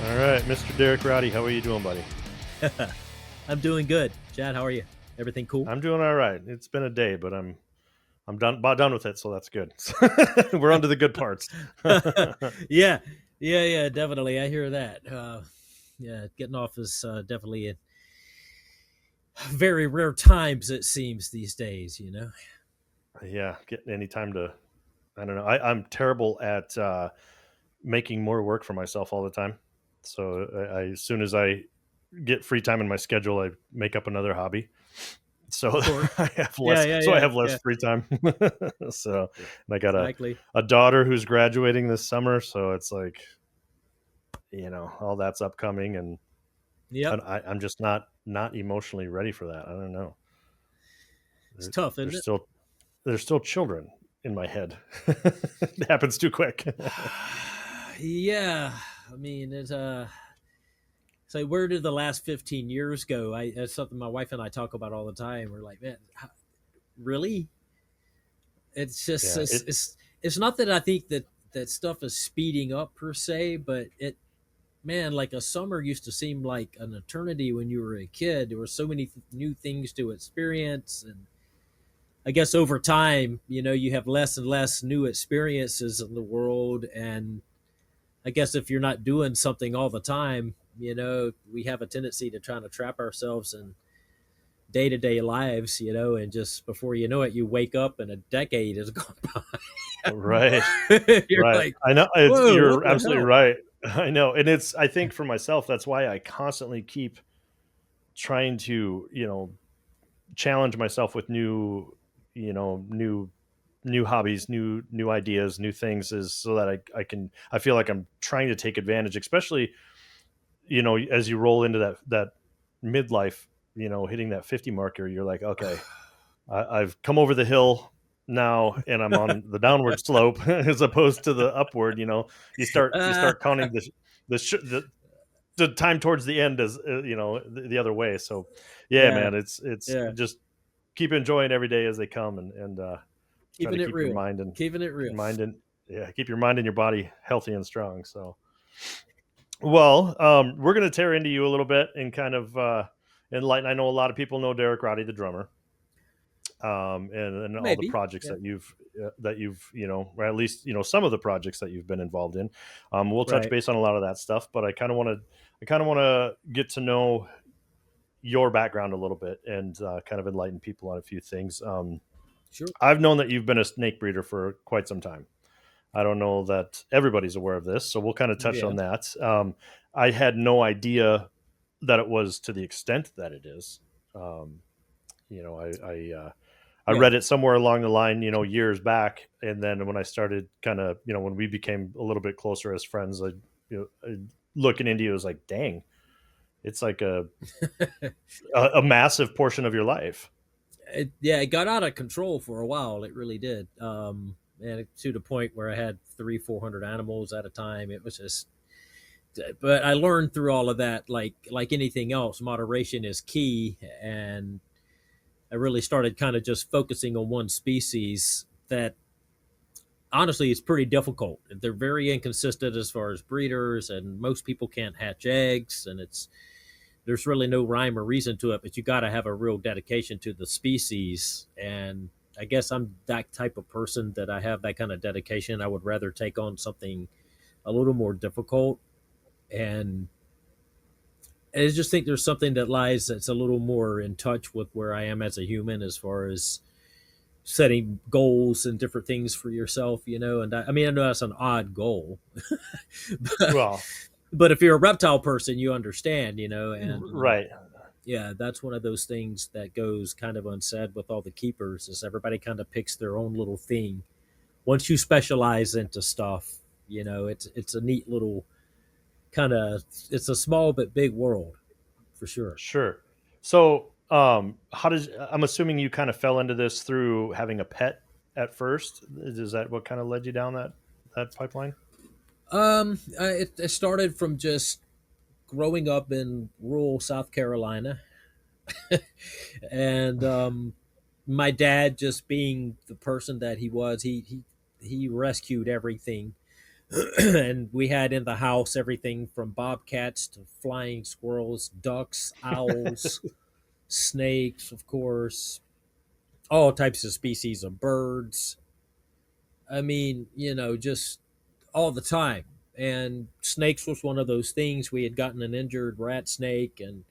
All right, Mr. Derek Roddy, how are you doing, buddy? I'm doing good. Chad, how are you? Everything cool? I'm doing all right. It's been a day, but I'm about done with it, so that's good. We're on to the good parts. Yeah, yeah, definitely. I hear that. Yeah, getting off is definitely a very rare times, it seems, these days, you know? Yeah, getting any time to. I don't know. I'm terrible at making more work for myself all the time. So as soon as I get free time in my schedule, I make up another hobby. So Of course. I have Yeah, less. yeah, So I yeah, have less yeah. free time. So and I got Exactly. a daughter who's graduating this summer, so it's like all that's upcoming, and Yep. I'm just not emotionally ready for that. I don't know. It's They're, tough, they're isn't it? still they're still children in my head. It happens too quick. Yeah. I mean, so where did the last 15 years go? That's something my wife and I talk about all the time. We're like, man, really? It's just Yeah, it's not that I think that stuff is speeding up per se, but it man, like a summer used to seem like an eternity when you were a kid. There were so many new things to experience, and I guess over time, you have less and less new experiences in the world. And I guess if you're not doing something all the time, we have a tendency to try to trap ourselves in day-to-day lives, and just before you know it, you wake up and a decade has gone right, by. You're right. like, I know whoa, what you're the absolutely hell? right. I know, and I think for myself, that's why I constantly keep trying to challenge myself with new hobbies, new ideas, new things, is so that I feel like I'm trying to take advantage, especially as you roll into that midlife, hitting that 50 marker, you're like, okay, I've come over the hill now, and I'm on the downward slope as opposed to the upward. You uh, start counting the, sh- the time towards the end as the other way. So yeah, yeah, man, it's yeah. just keep enjoying every day as they come, and try to Keeping it keep your real. mind and Keeping it real. mind and yeah, keep your mind and your body healthy and strong. So well, we're going to tear into you a little bit and kind of enlighten. I know a lot of people know Derek Roddy, the drummer, and all the Maybe. projects Yeah. that you've or at least some of the projects that you've been involved in. We'll touch Right. base on a lot of that stuff, but I kind of want to get to know your background a little bit and kind of enlighten people on a few things. Sure. I've known that you've been a snake breeder for quite some time. I don't know that everybody's aware of this, so we'll kind of touch Yeah. on that. I had no idea that it was to the extent that it is. Um, you know, I Yeah. read it somewhere along the line, years back, and then when I started kind of, when we became a little bit closer as friends, looking into you, it was like, dang, it's like a massive portion of your life. It got out of control for a while. It really did. And to the point where I had 400 animals at a time. It was just, but I learned through all of that, like anything else, moderation is key. And I really started kind of just focusing on one species that honestly is pretty difficult. They're very inconsistent as far as breeders, and most people can't hatch eggs, and there's really no rhyme or reason to it, but you got to have a real dedication to the species. And I guess I'm that type of person that I have that kind of dedication. I would rather take on something a little more difficult. And I just think there's something that lies that's a little more in touch with where I am as a human as far as setting goals and different things for yourself, And I mean, I know that's an odd goal, but, Well, but if you're a reptile person, you understand, and right. yeah, that's one of those things that goes kind of unsaid with all the keepers is everybody kind of picks their own little thing. Once you specialize into stuff, it's a neat little kind of it's a small but big world for sure. Sure. So, I'm assuming you kind of fell into this through having a pet at first. Is that what kind of led you down that pipeline? It started from just growing up in rural South Carolina, and my dad just being the person that he was, he rescued everything And we had in the house everything from bobcats to flying squirrels, ducks, owls, snakes, of course, all types of species of birds. I mean, just all the time. And snakes was one of those things. We had gotten an injured rat snake, and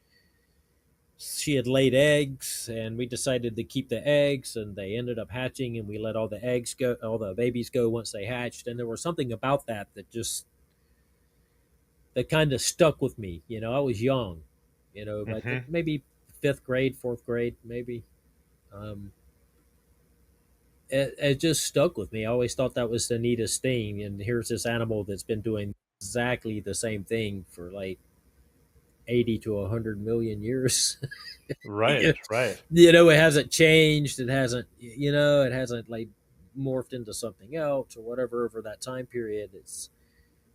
she had laid eggs, and we decided to keep the eggs, and they ended up hatching, and we let all the eggs go, all the babies go once they hatched. And there was something about that that kind of stuck with me. I was young, I think Hmm. maybe fifth grade, fourth grade, maybe. Um, it just stuck with me. I always thought that was the neatest thing. And here's this animal that's been doing exactly the same thing for like 80 to 100 million years. Right, right. It hasn't changed. It hasn't like morphed into something else or whatever over that time period. It's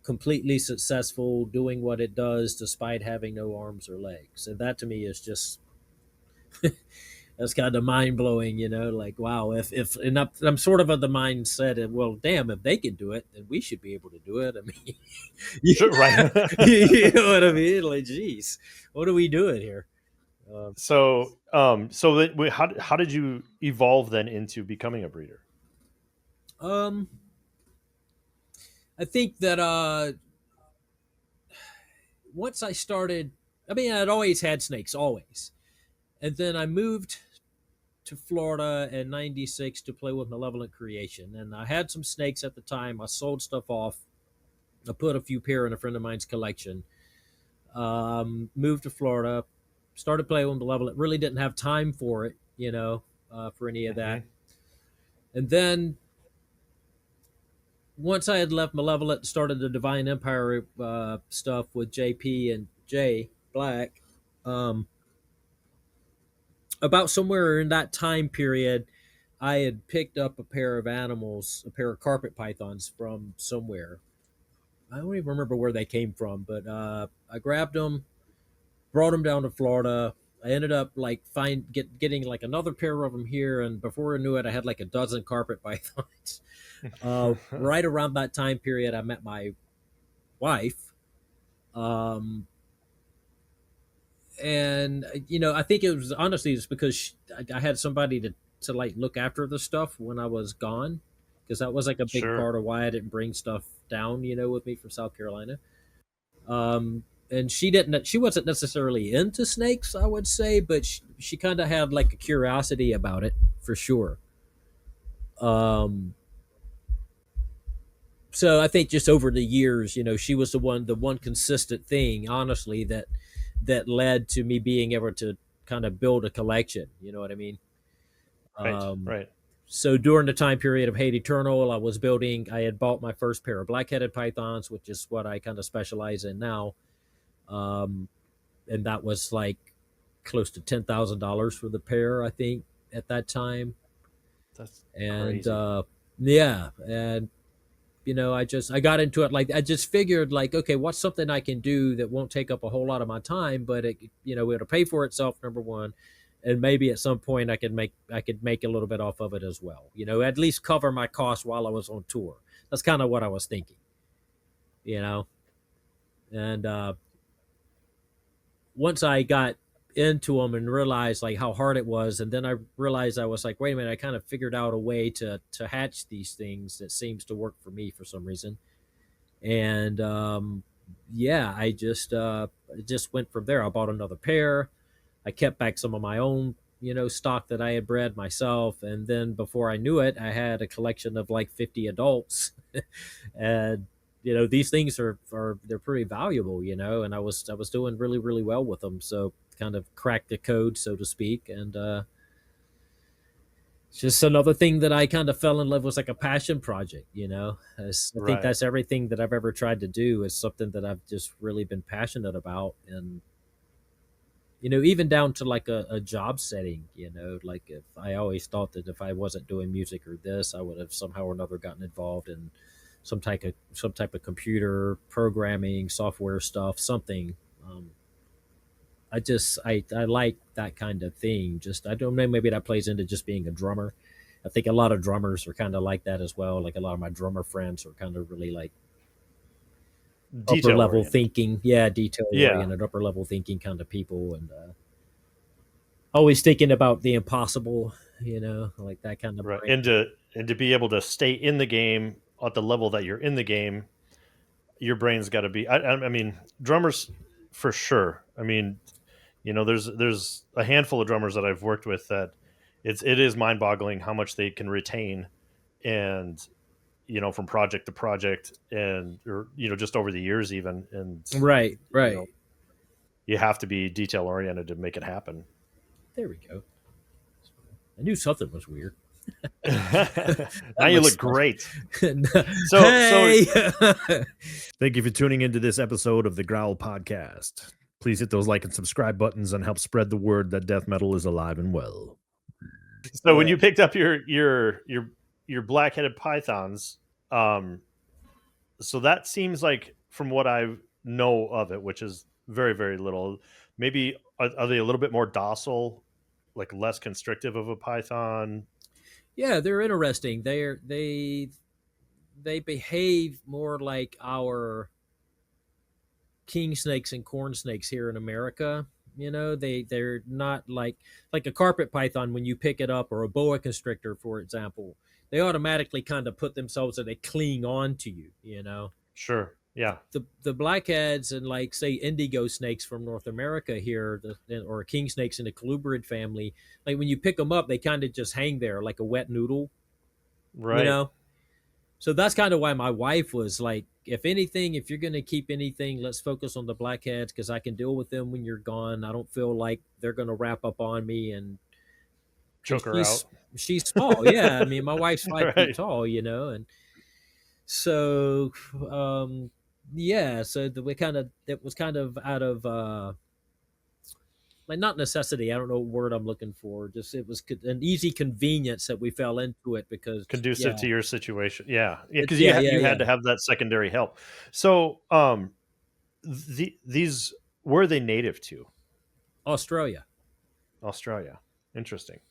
completely successful doing what it does despite having no arms or legs. And that to me is just that's kind of mind blowing, like wow, if and I'm sort of of the mindset of, well, damn, if they can do it, then we should be able to do it. I mean, Sure, right. you know what I mean? Like, geez, what are we doing here? Um, So how did you evolve then into becoming a breeder? um, I think that once I started, I mean, I'd always had snakes, always, and then I moved to Florida in '96 to play with Malevolent Creation, and I had some snakes at the time. I sold stuff off. I put a few pair in a friend of mine's collection. Moved to Florida, started playing with Malevolent. Really didn't have time for it, for any of that. Hmm. And then once I had left Malevolent, started the Divine Empire stuff with JP and Jay Black. Um, about somewhere in that time period, I had picked up a pair of animals, a pair of carpet pythons from somewhere. I don't even remember where they came from, but I grabbed them, brought them down to Florida. I ended up like getting like another pair of them here, and before I knew it, I had like a dozen carpet pythons. Right around that time period, I met my wife, um, and I think it was honestly just because I had somebody to like look after the stuff when I was gone, because that was like a big Sure. part of why I didn't bring stuff down, with me from South Carolina. And she wasn't necessarily into snakes, I would say, but she kind of had like a curiosity about it for sure. Um, so I think just over the years, she was the one consistent thing, honestly, that led to me being able to kind of build a collection. You know what I mean? Right, Um, right. so during the time period of Hate Eternal, I had bought my first pair of black-headed pythons, which is what I kind of specialize in now. Um, and that was like close to $10,000 for the pair, I think, at that time. That's And crazy. yeah, and I got into it, like I just figured, like, okay, what's something I can do that won't take up a whole lot of my time, but it'll pay for itself, number one, and maybe at some point I could make a little bit off of it as well. At least cover my costs while I was on tour. That's kind of what I was thinking, you know. And once I got into them and realized like how hard it was, and then I realized, I was like, wait a minute, I kind of figured out a way to hatch these things that seems to work for me for some reason. And yeah, I just went from there. I bought another pair. I kept back some of my own, stock that I had bred myself, and then before I knew it, I had a collection of like 50 adults. And these things are they're pretty valuable, and I was doing really really well with them, so kind of cracked the code, so to speak. And it's just another thing that I kind of fell in love with, like a passion project. I think Right. that's everything that I've ever tried to do is something that I've just really been passionate about. And even down to like a job setting, like if I always thought that if I wasn't doing music or this, I would have somehow or another gotten involved in some type of computer programming, software stuff, something. I like that kind of thing. Just, I don't know, maybe that plays into just being a drummer. I think a lot of drummers are kind of like that as well. Like a lot of my drummer friends are kind of really like upper detail level oriented. thinking, yeah, detail Yeah, oriented, upper level thinking kind of people, and always thinking about the impossible, like that kind of right. brain. And to be able to stay in the game at the level that you're in the game, your brain's got to be. I mean, drummers for sure. I mean, there's a handful of drummers that I've worked with that it is mind boggling how much they can retain, and from project to project, and or just over the years even, and Right, you know right. you have to be detail oriented to make it happen. There we go. I knew something was weird. Now That you looks look great. So hey. thank you for tuning into this episode of the Growl podcast. Please hit those like and subscribe buttons and help spread the word that death metal is alive and well. So when Yeah. you picked up your black-headed pythons, um so that seems like, from what I know of it, which is very very little, maybe are they a little bit more docile, like less constrictive of a python? Yeah, they're interesting. They behave more like our king snakes and corn snakes here in America. They're not like a carpet python. When you pick it up, or a boa constrictor, for example, they automatically kind of put themselves and they cling on to you. Sure, yeah. The blackheads and, like, say, indigo snakes from North America here, or king snakes in the colubrid family, like when you pick them up, they kind of just hang there like a wet noodle. You Right. know, So that's kind of why my wife was like, if anything, if you're going to keep anything, let's focus on the blackheads, because I can deal with them when you're gone. I don't feel like they're going to wrap up on me, and because Choke her out. she's small. Yeah, I mean, my wife's 5 feet Right. tall, and so yeah, so we kind of it was kind of out of like, not necessity. I don't know what word I'm looking for. Just, it was an easy convenience that we fell into it, because Conducive yeah, to your situation. Yeah, yeah, because yeah, yeah, you yeah. had to have that secondary help. So these, where are they native to? Australia. Australia. Interesting.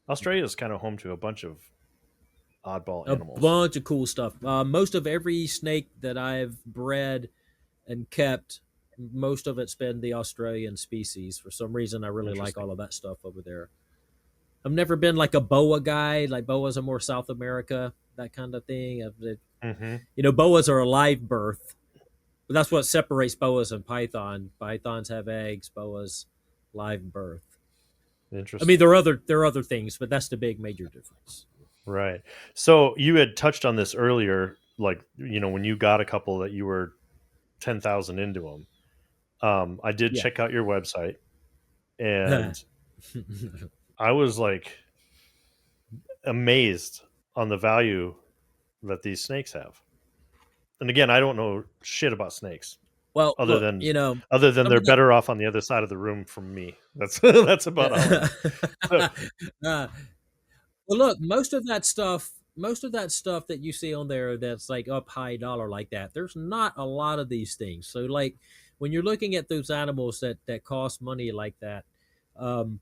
Australia is kind of home to a bunch of oddball A animals. bunch of cool stuff. Most of every snake that I've bred and kept, most of it's been the Australian species. For some reason, I really like Interesting. all of that stuff over there. I've never been like a boa guy. Like, boas are more South America, that kind of thing. Hmm. Boas are a live birth, but that's what separates boas and python. Pythons have eggs. Boas, live birth. I mean, Interesting. there are other things, but that's the big major difference. Right. So you had touched on this earlier, like, when you got a couple that you were 10,000 into them. I did Yeah. check out your website, and I was like amazed on the value that these snakes have. And again, I don't know shit about snakes, Well, other look, than some they're of the better off on the other side of the room from me. That's that's about all I know. So, uh, well, look, most of that stuff that you see on there that's like up high dollar like that, there's not a lot of these things. So, like, when you're looking at those animals that cost money like that, um,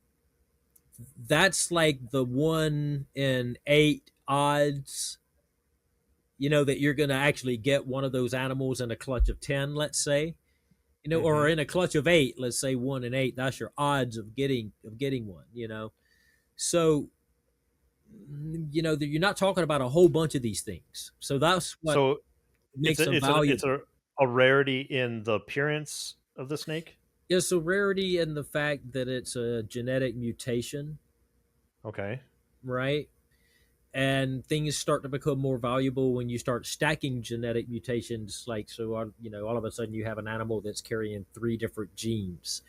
that's like the 1 in 8 odds, that you're going to actually get one of those animals in a clutch of 10, let's say. Or mhm. in a clutch of 8, let's say 1 in 8. That's your odds of getting one. So, you're not talking about a whole bunch of these things. So that's what So makes them it's valuable. a rarity in the appearance of the snake. It's a rarity in the fact that it's a genetic mutation, Okay. right? And things start to become more valuable when you start stacking genetic mutations. Like, so, all of a sudden you have an animal that's carrying 3 different genes,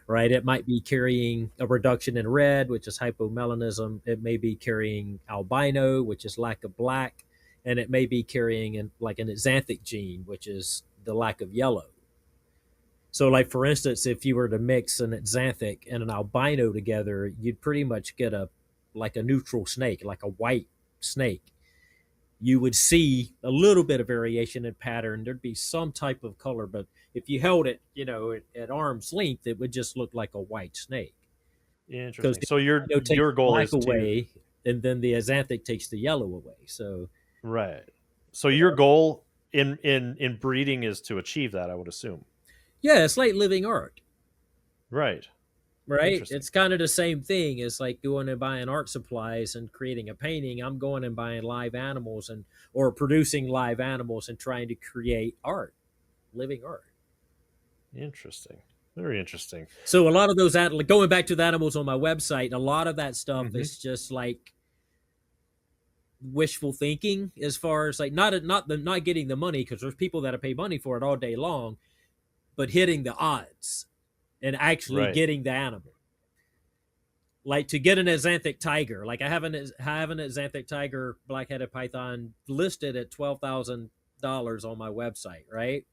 right? It might be carrying a reduction in red, which is hypomelanism. It may be carrying albino, which is lack of black, and it may be carrying like an xanthic gene, which is the lack of yellow. So, like, for instance, if you were to mix an xanthic and an albino together, you'd pretty much get a neutral snake, like a white snake. You would see a little bit of variation in pattern. There'd be some type of color, but if you held it, at arm's length, it would just look like a white snake, because Interesting. the So albino takes your the goal black is to away, and then the xanthic takes the yellow away. So, right. So your goal. in breeding is to achieve that, I would assume. Yeah, it's like living art, Right. right? Interesting. It's kind of the same thing. It's like going and buying art supplies and creating a painting. I'm going and buying live animals and or producing live animals and trying to create art, living art. Interesting. Very interesting. So a lot of those like going back to the animals on my website, a lot of that stuff Hmm. is just like wishful thinking as far as like not getting the money because there's people that pay money for it all day long, but hitting the odds and actually Right. getting the animal. Like to get an Xanthic tiger, like I have an Xanthic tiger black-headed python listed at $12,000 on my website, right?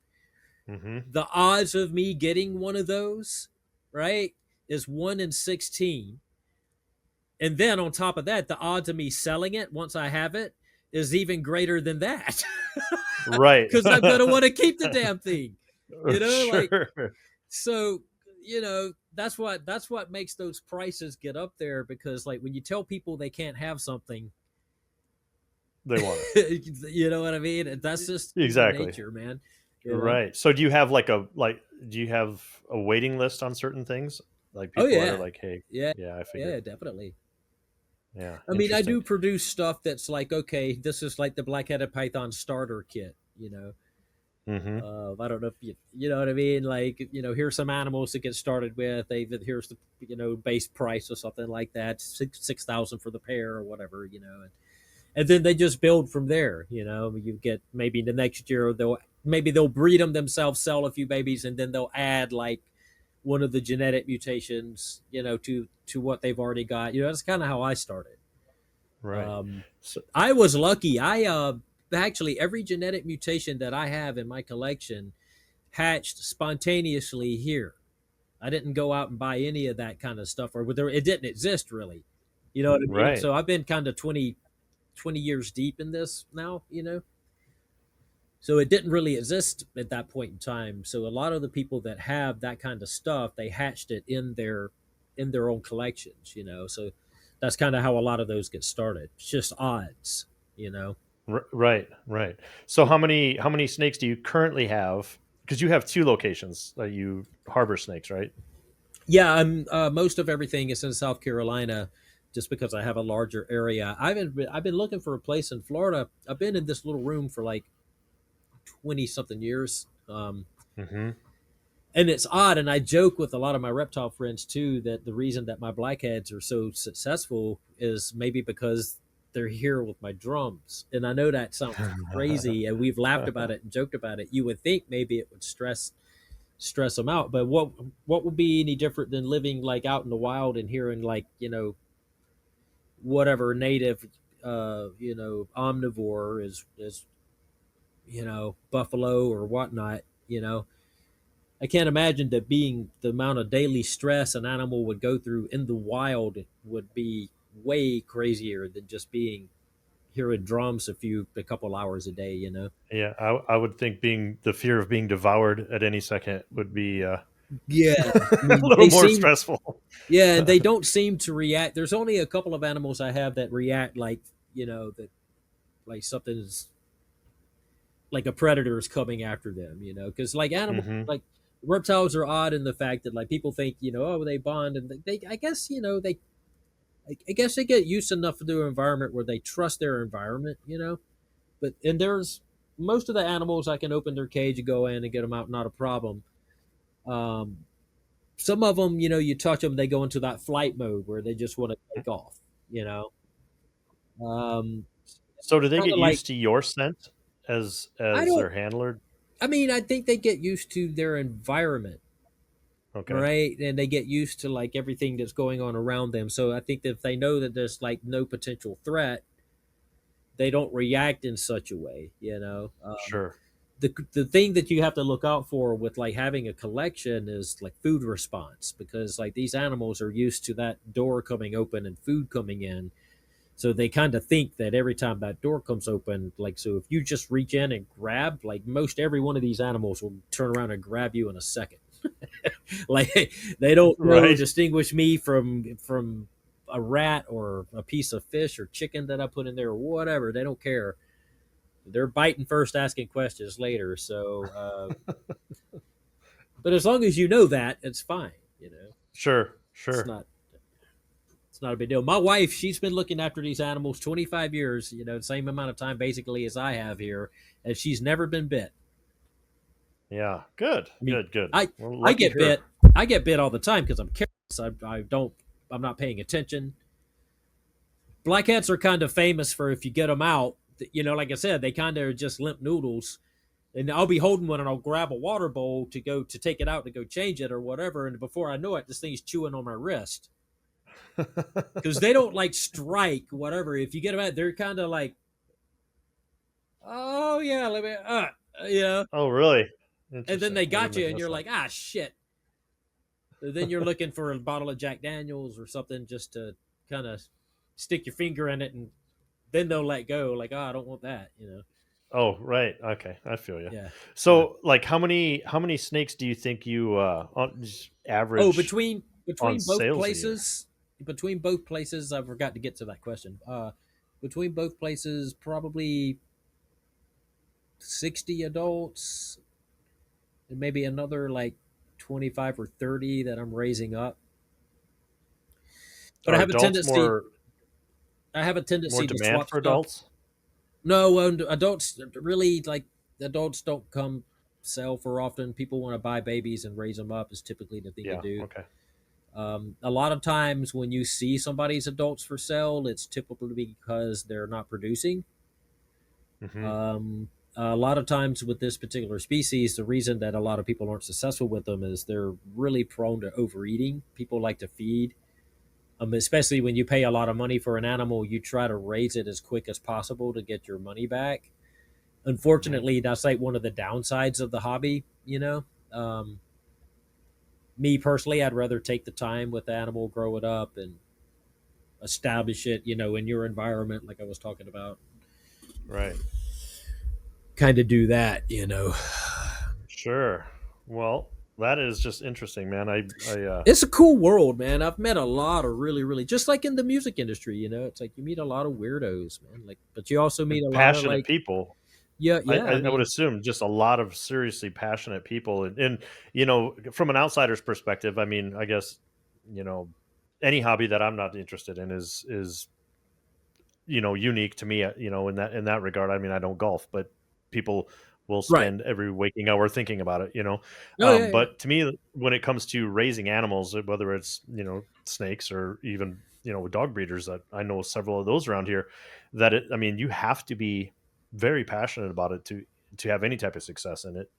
Hmm. The odds of me getting one of those, right, is 1 in 16. And then on top of that, the odds of me selling it once I have it is even greater than that. Right. Because I'm going to want to keep the damn thing, like, Sure. so, that's what makes those prices get up there because like when you tell people they can't have something, They want you know what I mean? That's just it. human Exactly. nature, man. Right. So do you have do you have a waiting list on certain things? Like Oh people are yeah. like, hey, Yeah. yeah, I figured. Yeah, definitely. Yeah. I mean, I Interesting. do produce stuff that's like, okay, this is like the black-headed python starter kit. Hmm. I don't know if you know what I mean. Like, here's some animals to get started with. Here's the base price or something like that, 6,000 for the pair or whatever, and then they just build from there. You get maybe the next year they'll breed them themselves, sell a few babies, and then they'll add like one of the genetic mutations, to what they've already got. That's kind of how I started. Right. Um, So, I was lucky. I actually every genetic mutation that I have in my collection hatched spontaneously here. I didn't go out and buy any of that kind of stuff, or it didn't exist really. You know what I mean? right. So I've been kind of 20 years deep in this now. So it didn't really exist at that point in time. So a lot of the people that have that kind of stuff, they hatched it in their own collections. So that's kind of how a lot of those get started. It's just odds. Right. Right. So how many snakes do you currently have? Because you have two locations that you harbor snakes, right? Yeah, I'm most of everything is in South Carolina, just because I have a larger area. I've been looking for a place in Florida. I've been in this little room for like 20 something years. Hmm. And it's odd, and I joke with a lot of my reptile friends too that the reason that my blackheads are so successful is maybe because they're here with my drums. And I know that sounds crazy, and we've laughed about it and joked about it. You would think maybe it would stress them out, but what would be any different than living like out in the wild and hearing like whatever native omnivore is buffalo or whatnot. I can't imagine that being the amount of daily stress an animal would go through in the wild would be way crazier than just being hearing drums a couple hours a day. Yeah, I would think being the fear of being devoured at any second would be Yeah, I a mean little they more seem stressful. yeah, and they don't seem to react. There's only a couple of animals I have that react like that like something's like a predator is coming after them. Because like animals Hmm. like reptiles are odd in the fact that like people think oh they bond and they I guess they I guess they get used enough to their environment where they trust their environment. But and there's most of the animals I can open their cage and go in and get them out, not a problem. Um, some of them, you touch them, they go into that flight mode where they just want to take off. You know, um, So do they kind get of like used to your scent as I their don't. handler? I mean, I think they get used to their environment, Okay. right? And they get used to like everything that's going on around them. So I think that if they know that there's like no potential threat, they don't react in such a way. Sure. The thing that you have to look out for with like having a collection is like food response because like these animals are used to that door coming open and food coming in, so they kind of think that every time that door comes open, like, so if you just reach in and grab, like most every one of these animals will turn around and grab you in a second. Like they don't know Right. distinguish me from a rat or a piece of fish or chicken that I put in there or whatever. They don't care. They're biting first, asking questions later. So, but as long as you know that, it's fine. You know, Sure, it's sure. not it's not a big deal. My wife, she's been looking after these animals 25 years. You know, the same amount of time basically as I have here, and she's never been bit. Yeah, good, I mean, good, good. I Well, I lucky get her. bit. I get bit all the time because I'm careless. I don't. I'm not paying attention. Blackheads are kind of famous for if you get them out. You know, like I said, they kind of are just limp noodles. And I'll be holding one and I'll grab a water bowl to go to take it out to go change it or whatever. And before I know it, this thing's chewing on my wrist because they don't like strike whatever. If you get them out, they're kind of like, oh yeah, let me, yeah. Oh, really? And then Interesting. they I didn't got you, know and you're that. like, ah, shit. Then you're looking for a bottle of Jack Daniels or something just to kind of stick your finger in it, and then they'll let go. Like, oh, I don't want that, you know. Oh, right. Okay, I feel you. Yeah, yeah. So, like, how many snakes do you think you on just Oh, average on between both sales a year? places, I forgot to get to that question. Between both places, probably 60 adults, and maybe another like 25 or 30 that I'm raising up. But Are adults I have a more tendency to demand swap for stuff. adults? No, adults really like adults don't come sell for often. People want to buy babies and raise them up is typically the thing to Yeah. do. Okay. A lot of times when you see somebody's adults for sale, it's typically because they're not producing. Hmm. A lot of times with this particular species, the reason that a lot of people aren't successful with them is they're really prone to overeating. People like to feed, especially when you pay a lot of money for an animal, you try to raise it as quick as possible to get your money back. Hmm. Unfortunately, that's like one of the downsides of the hobby, you know. Um, Me personally, I'd rather take the time with the animal, grow it up, and establish it, you know, in your environment, like I was talking about. Right. Kind of do that, you know. Sure. Well, that is just interesting, man. It's a cool world, man. I've met a lot of really, really, just like in the music industry, you know, it's like you meet a lot of weirdos, man. Like, but you also meet a lot of passionate like, people. yeah, I, yeah. I, I I would mean, assume just a lot of seriously passionate people, and from an outsider's perspective, I mean, I guess you know, any hobby that I'm not interested in is unique to me, in that regard. I mean, I don't golf, but people will right. spend every waking hour thinking about it. Oh, yeah, yeah. But to me, when it comes to raising animals, whether it's snakes or even with dog breeders, that I know several of those around here, I mean, you have to be very passionate about it to have any type of success in it.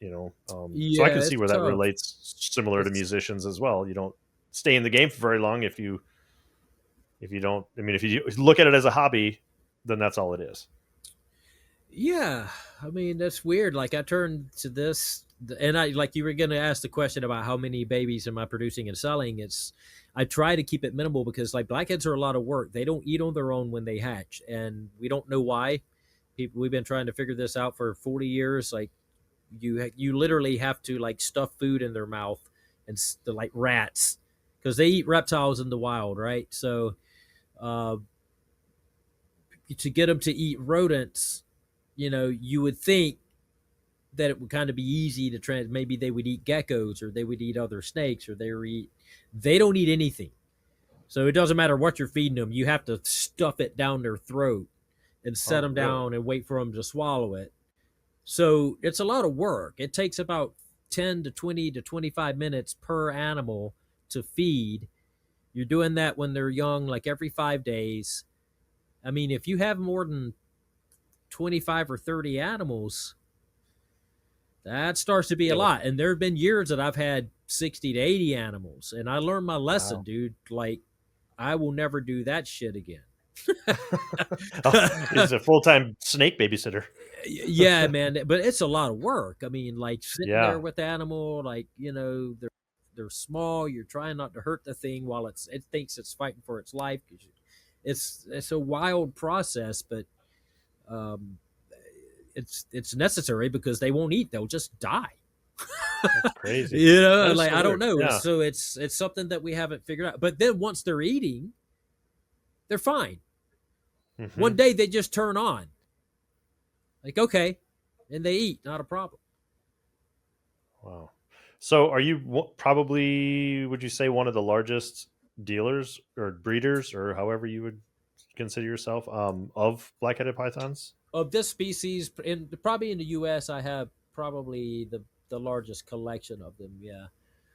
So I Yeah, can see it's where that tough. relates similar to It's, musicians as well. You don't stay in the game for very long if you don't. I mean, if you look at it as a hobby, then that's all it is. yeah. I mean, that's weird. Like, I turned to this, and I, like, you were going to ask the question about how many babies am I producing and selling. I try to keep it minimal because, like, blackheads are a lot of work. They don't eat on their own when they hatch, and we don't know why. We've been trying to figure this out for 40 years. Like, you literally have to like stuff food in their mouth and like rats because they eat reptiles in the wild, right? So uh, to get them to eat rodents, you know, you would think that it would kind of be easy to trans. Maybe they would eat geckos or they would eat other snakes or they don't eat anything. So it doesn't matter what you're feeding them. You have to stuff it down their throat and set Oh, them really? down and wait for them to swallow it. So it's a lot of work. It takes about 10 to 20 to 25 minutes per animal to feed. You're doing that when they're young, like every 5 days. I mean, if you have more than 25 or 30 animals, that starts to be a Yeah. lot. And there have been years that I've had 60 to 80 animals. And I learned my lesson, Wow. dude. Like, I will never do that shit again. Oh, he's a full-time snake babysitter. Yeah, man, but it's a lot of work. I mean, like sitting there Yeah. with the animal, like, you know, they're small. You're trying not to hurt the thing while it thinks it's fighting for its life. It's a wild process, but um, it's necessary because they won't eat; they'll just die. That's crazy. You know, That is like so I don't weird. know. Yeah. So it's something that we haven't figured out. But then once they're eating, they're fine. One Mhm. day they just turn on. Like, okay, and they eat, not a problem. Wow. So, are you probably, would you say, one of the largest dealers or breeders, or however you would consider yourself, of black-headed pythons? Of this species, in probably in the U.S., I have probably the largest collection of them. Yeah.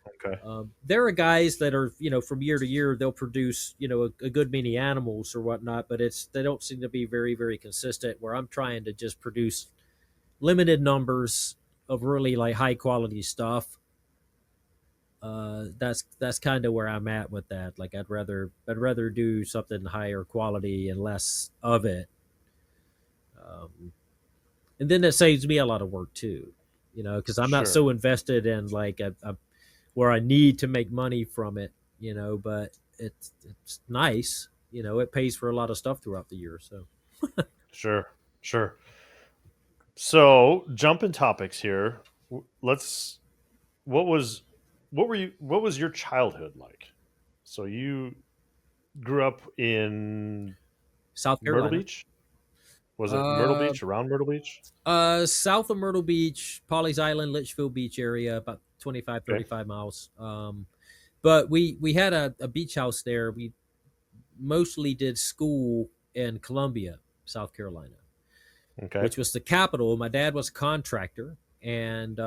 Okay. There are guys that are, from year to year, they'll produce, a good many animals or whatnot, but they don't seem to be very, very consistent. Where I'm trying to just produce limited numbers of really like high quality stuff. That's kind of where I'm at with that. Like I'd rather do something higher quality and less of it. Um, and then that saves me a lot of work too, because I'm not Sure. so invested in like where I need to make money from it, but it's nice, it pays for a lot of stuff throughout the year. So Sure. Sure. So, jumping topics here. Let's. What was, what were you? What was your childhood like? So you grew up in South Myrtle Carolina, Beach. Was it Myrtle uh, Beach? Around Myrtle Beach? south of Myrtle Beach, Pawleys Island, Litchfield Beach area, about 25, Okay. 35 miles. But we had a beach house there. We mostly did school in Columbia, South Carolina, Okay. which was the capital. My dad was a contractor, and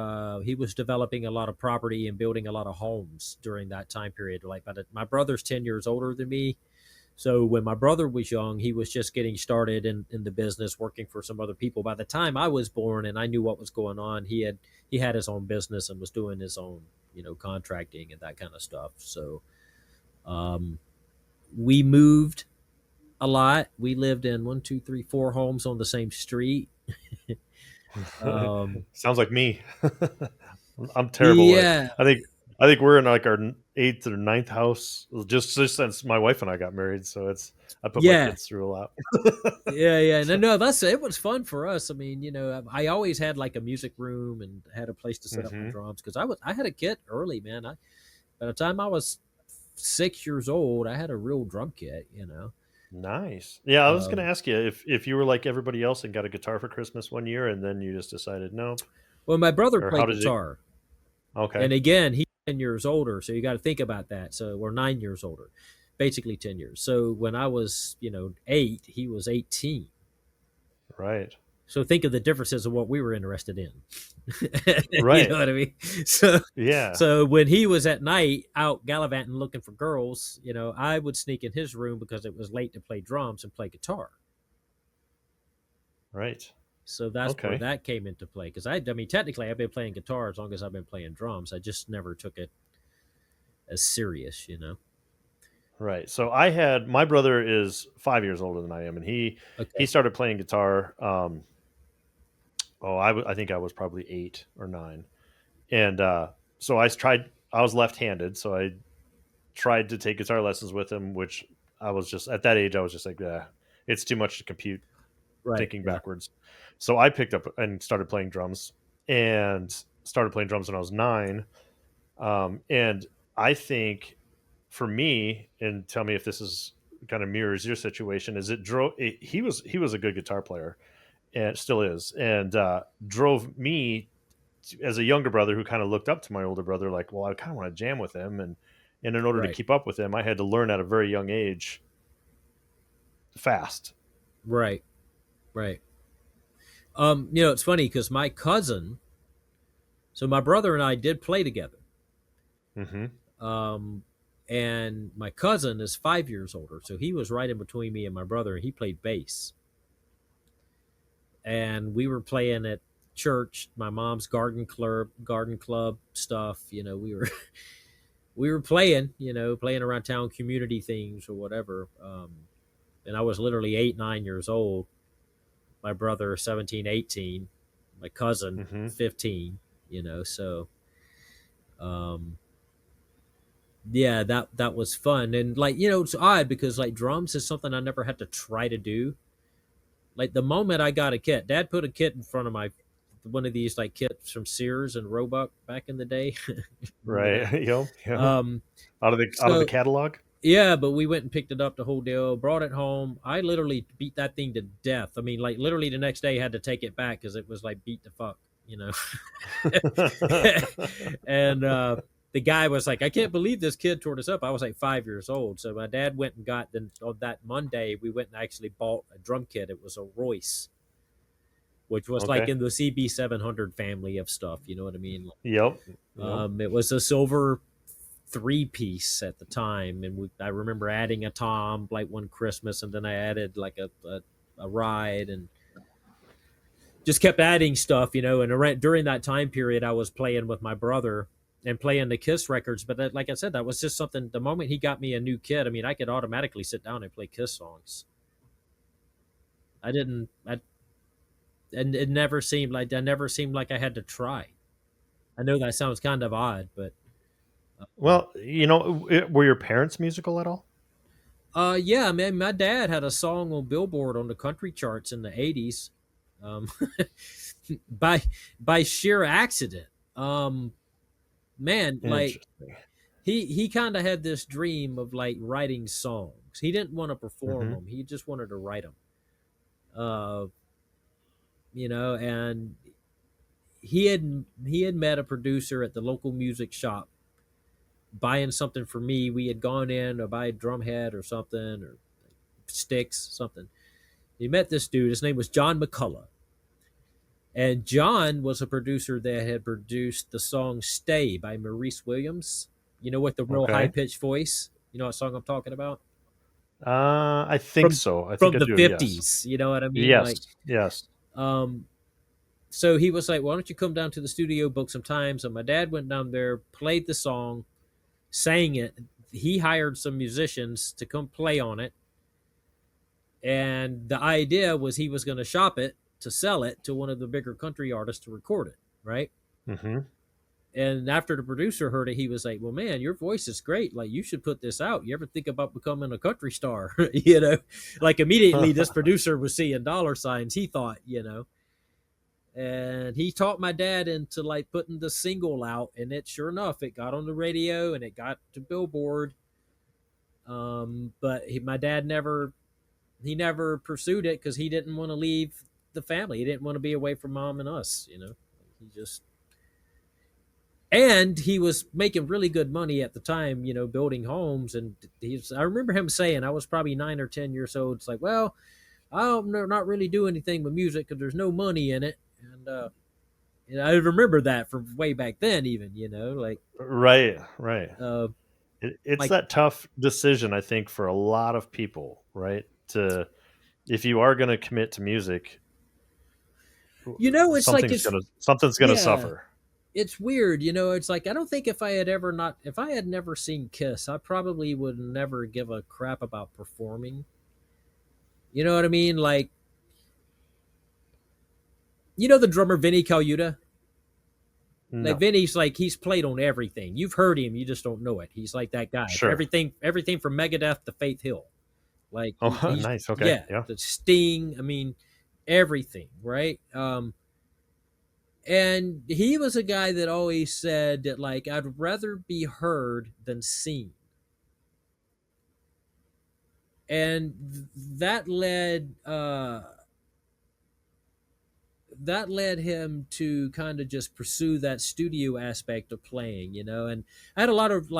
he was developing a lot of property and building a lot of homes during that time period. Like, my brother's 10 years older than me, so when my brother was young, he was just getting started in the business, working for some other people. By the time I was born and I knew what was going on, he had his own business and was doing his own, contracting and that kind of stuff. So um, we moved a lot. We lived in one, two, three, four homes on the same street. Um, Sounds like me. I'm terrible at. yeah, I think we're in like our eighth or ninth house, just since my wife and I got married. So it's, I put my yeah, kids through a lot. yeah. No, So, no, that's it. Was fun for us. I mean, I always had like a music room and had a place to set up my hmm drums because I had a kit early, man. By the time I was 6 years old, I had a real drum kit. nice. Yeah, I was going to Um, ask you if you were like everybody else and got a guitar for Christmas one year, and then you just decided nope, well, my brother or how played did it? guitar, Okay. and again, he's 10 years older, so you got to think about that. So we're 9 years older, basically 10 years. So when I was, 8, he was 18. Right. So think of the differences of what we were interested in. You Right. know what I mean? So, Yeah. so when he was at night out gallivanting looking for girls, I would sneak in his room because it was late to play drums and play guitar. Right. So that's where Okay. that came into play. Because I mean, technically, I've been playing guitar as long as I've been playing drums. I just never took it as serious. Right. So I had, my brother is 5 years older than I am, and he Okay, started playing guitar. I think I was probably 8 or 9, and so I tried. I was left-handed, so I tried to take guitar lessons with him, which I was just at that age. I was just like, it's too much to compute right, thinking yeah, backwards. So I picked up and started playing drums, and started playing drums when I was 9. And I think for me, and tell me if this is kind of mirrors your situation, is he was a good guitar player and still is, and drove me as a younger brother who kind of looked up to my older brother, like, well, I kind of want to jam with him, and in order to right, keep up with him, I had to learn at a very young age fast. right, right. It's funny because my cousin, so my brother and I did play together. hmm Um, and my cousin is 5 years older, so he was right in between me and my brother, and he played bass. And we were playing at church, my mom's garden club stuff. We were we were playing, playing around town, community things or whatever. And I was literally 8, 9 years old. My brother 17, 18. My cousin hmm 15. So um, yeah, that was fun. And like, it's odd because like drums is something I never had to try to do. Like the moment I got a kit, Dad put a kit in front of my one of these like kits from Sears and Roebuck back in the day. Remember that? Right. Yeah. Um, Out of the so catalog. Yeah, but we went and picked it up, the whole deal, brought it home. I literally beat that thing to death. I mean, like literally the next day I had to take it back because it was like beat the fuck, you know. And the guy was like, I can't believe this kid tore this up. I was like 5 years old. So my dad went and got, then on that Monday, we went and actually bought a drum kit. It was a Royce, which was like Okay. in the CB 700 family of stuff. You know what I mean? Yep. Yep. It was a silver three-piece at the time, and I remember adding a tom like one Christmas, and then I added like a ride, and just kept adding stuff, you know. And during that time period, I was playing with my brother and playing the Kiss records. But that, like I said, that was just something. The moment he got me a new kit, I mean, I could automatically sit down and play Kiss songs. I didn't. And it never seemed like I had to try. I know that sounds kind of odd, but Well, were your parents musical at all? yeah, man, my dad had a song on Billboard on the country charts in the '80s, um, by sheer accident. Um, man, like Interesting. he kind of had this dream of like writing songs. He didn't want to perform Hmm. them. He just wanted to write them. Uh, you know, and he had met a producer at the local music shop buying something for me. We had gone in to buy a drum head or something, or sticks, something. He met this dude. His name was John McCullough. And John was a producer that had produced the song Stay by Maurice Williams. You know, with the real high Okay. pitched voice? You know what song I'm talking about? I think From so. I think from I the do. Yes. 50s. You know what I mean? Yes. Like, Yes. um, so he was like, why don't you come down to the studio, book some time? So my dad went down there, played the song, sang it. He hired some musicians to come play on it. And the idea was he was going to shop it to sell it to one of the bigger country artists to record it, right? Hmm. And after the producer heard it, he was like, well, man, your voice is great. Like, you should put this out. You ever think about becoming a country star? You know, like immediately this producer was seeing dollar signs, he thought, you know. And he taught my dad into like putting the single out. And it, sure enough, it got on the radio and it got to Billboard. But my dad never pursued it because he didn't want to leave the family. He didn't want to be away from mom and us, you know. He just, and he was making really good money at the time, you know, building homes. And I remember him saying, I was probably 9 or 10 years old. It's like, well, I don't not really do anything with music because there's no money in it. And I remember that from way back then, even, you know, Right. Right. uh, It's like, that tough decision, I think, for a lot of people, right? To If you are going to commit to music, you know, it's like, something's gonna yeah, suffer. it's weird, you know. It's like I don't think if I had never seen Kiss, I probably would never give a crap about performing. You know what I mean? Like, you know, the drummer Vinnie Paul. Like No. Vinny's like, he's played on everything. You've heard him, you just don't know it. He's like that guy. Sure. Everything from Megadeth to Faith Hill. Like Oh, he's, nice. Okay. yeah, Yeah. the Sting. I mean, everything, right? And he was a guy that always said that like I'd rather be heard than seen. And that led him to kind of just pursue that studio aspect of playing, you know. And I had a lot of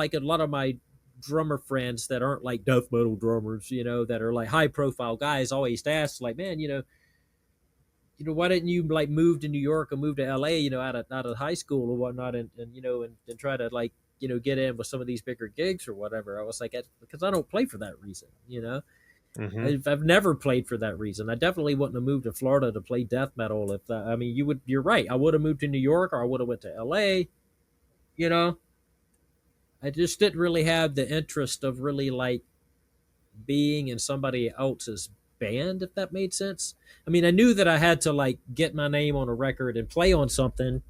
my drummer friends that aren't like death metal drummers, you know, that are like high profile guys always ask like, man, why didn't you like move to New York or move to LA, you know, out of high school or whatnot, and you know, and try to like, you know, get in with some of these bigger gigs or whatever. I was like, because I don't play for that reason, you know. Hmm. I've never played for that reason. I definitely wouldn't have moved to Florida to play death metal if that, I mean, you're right. I would have moved to New York or I would have went to LA, you know. I just didn't really have the interest of really like being in somebody else's band, if that made sense. I mean, I knew that I had to like get my name on a record and play on something,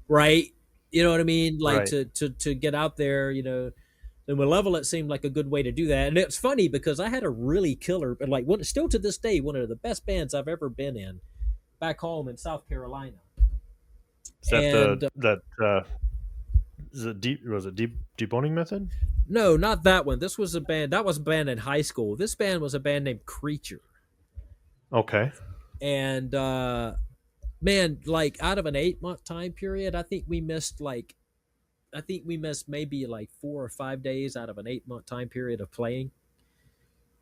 right? You know what I mean? Like Right. to get out there, you know. And Malevolent seemed like a good way to do that. And it's funny because I had a really killer, like, still to this day, one of the best bands I've ever been in back home in South Carolina. Is that And the that Is it deep? Was it deboning method? No, not that one. This was a band that was a band in high school. This band was a band named Creature. Okay. And man, like out of an 8 month time period, I think we missed maybe like 4 or 5 days out of an 8 month time period of playing.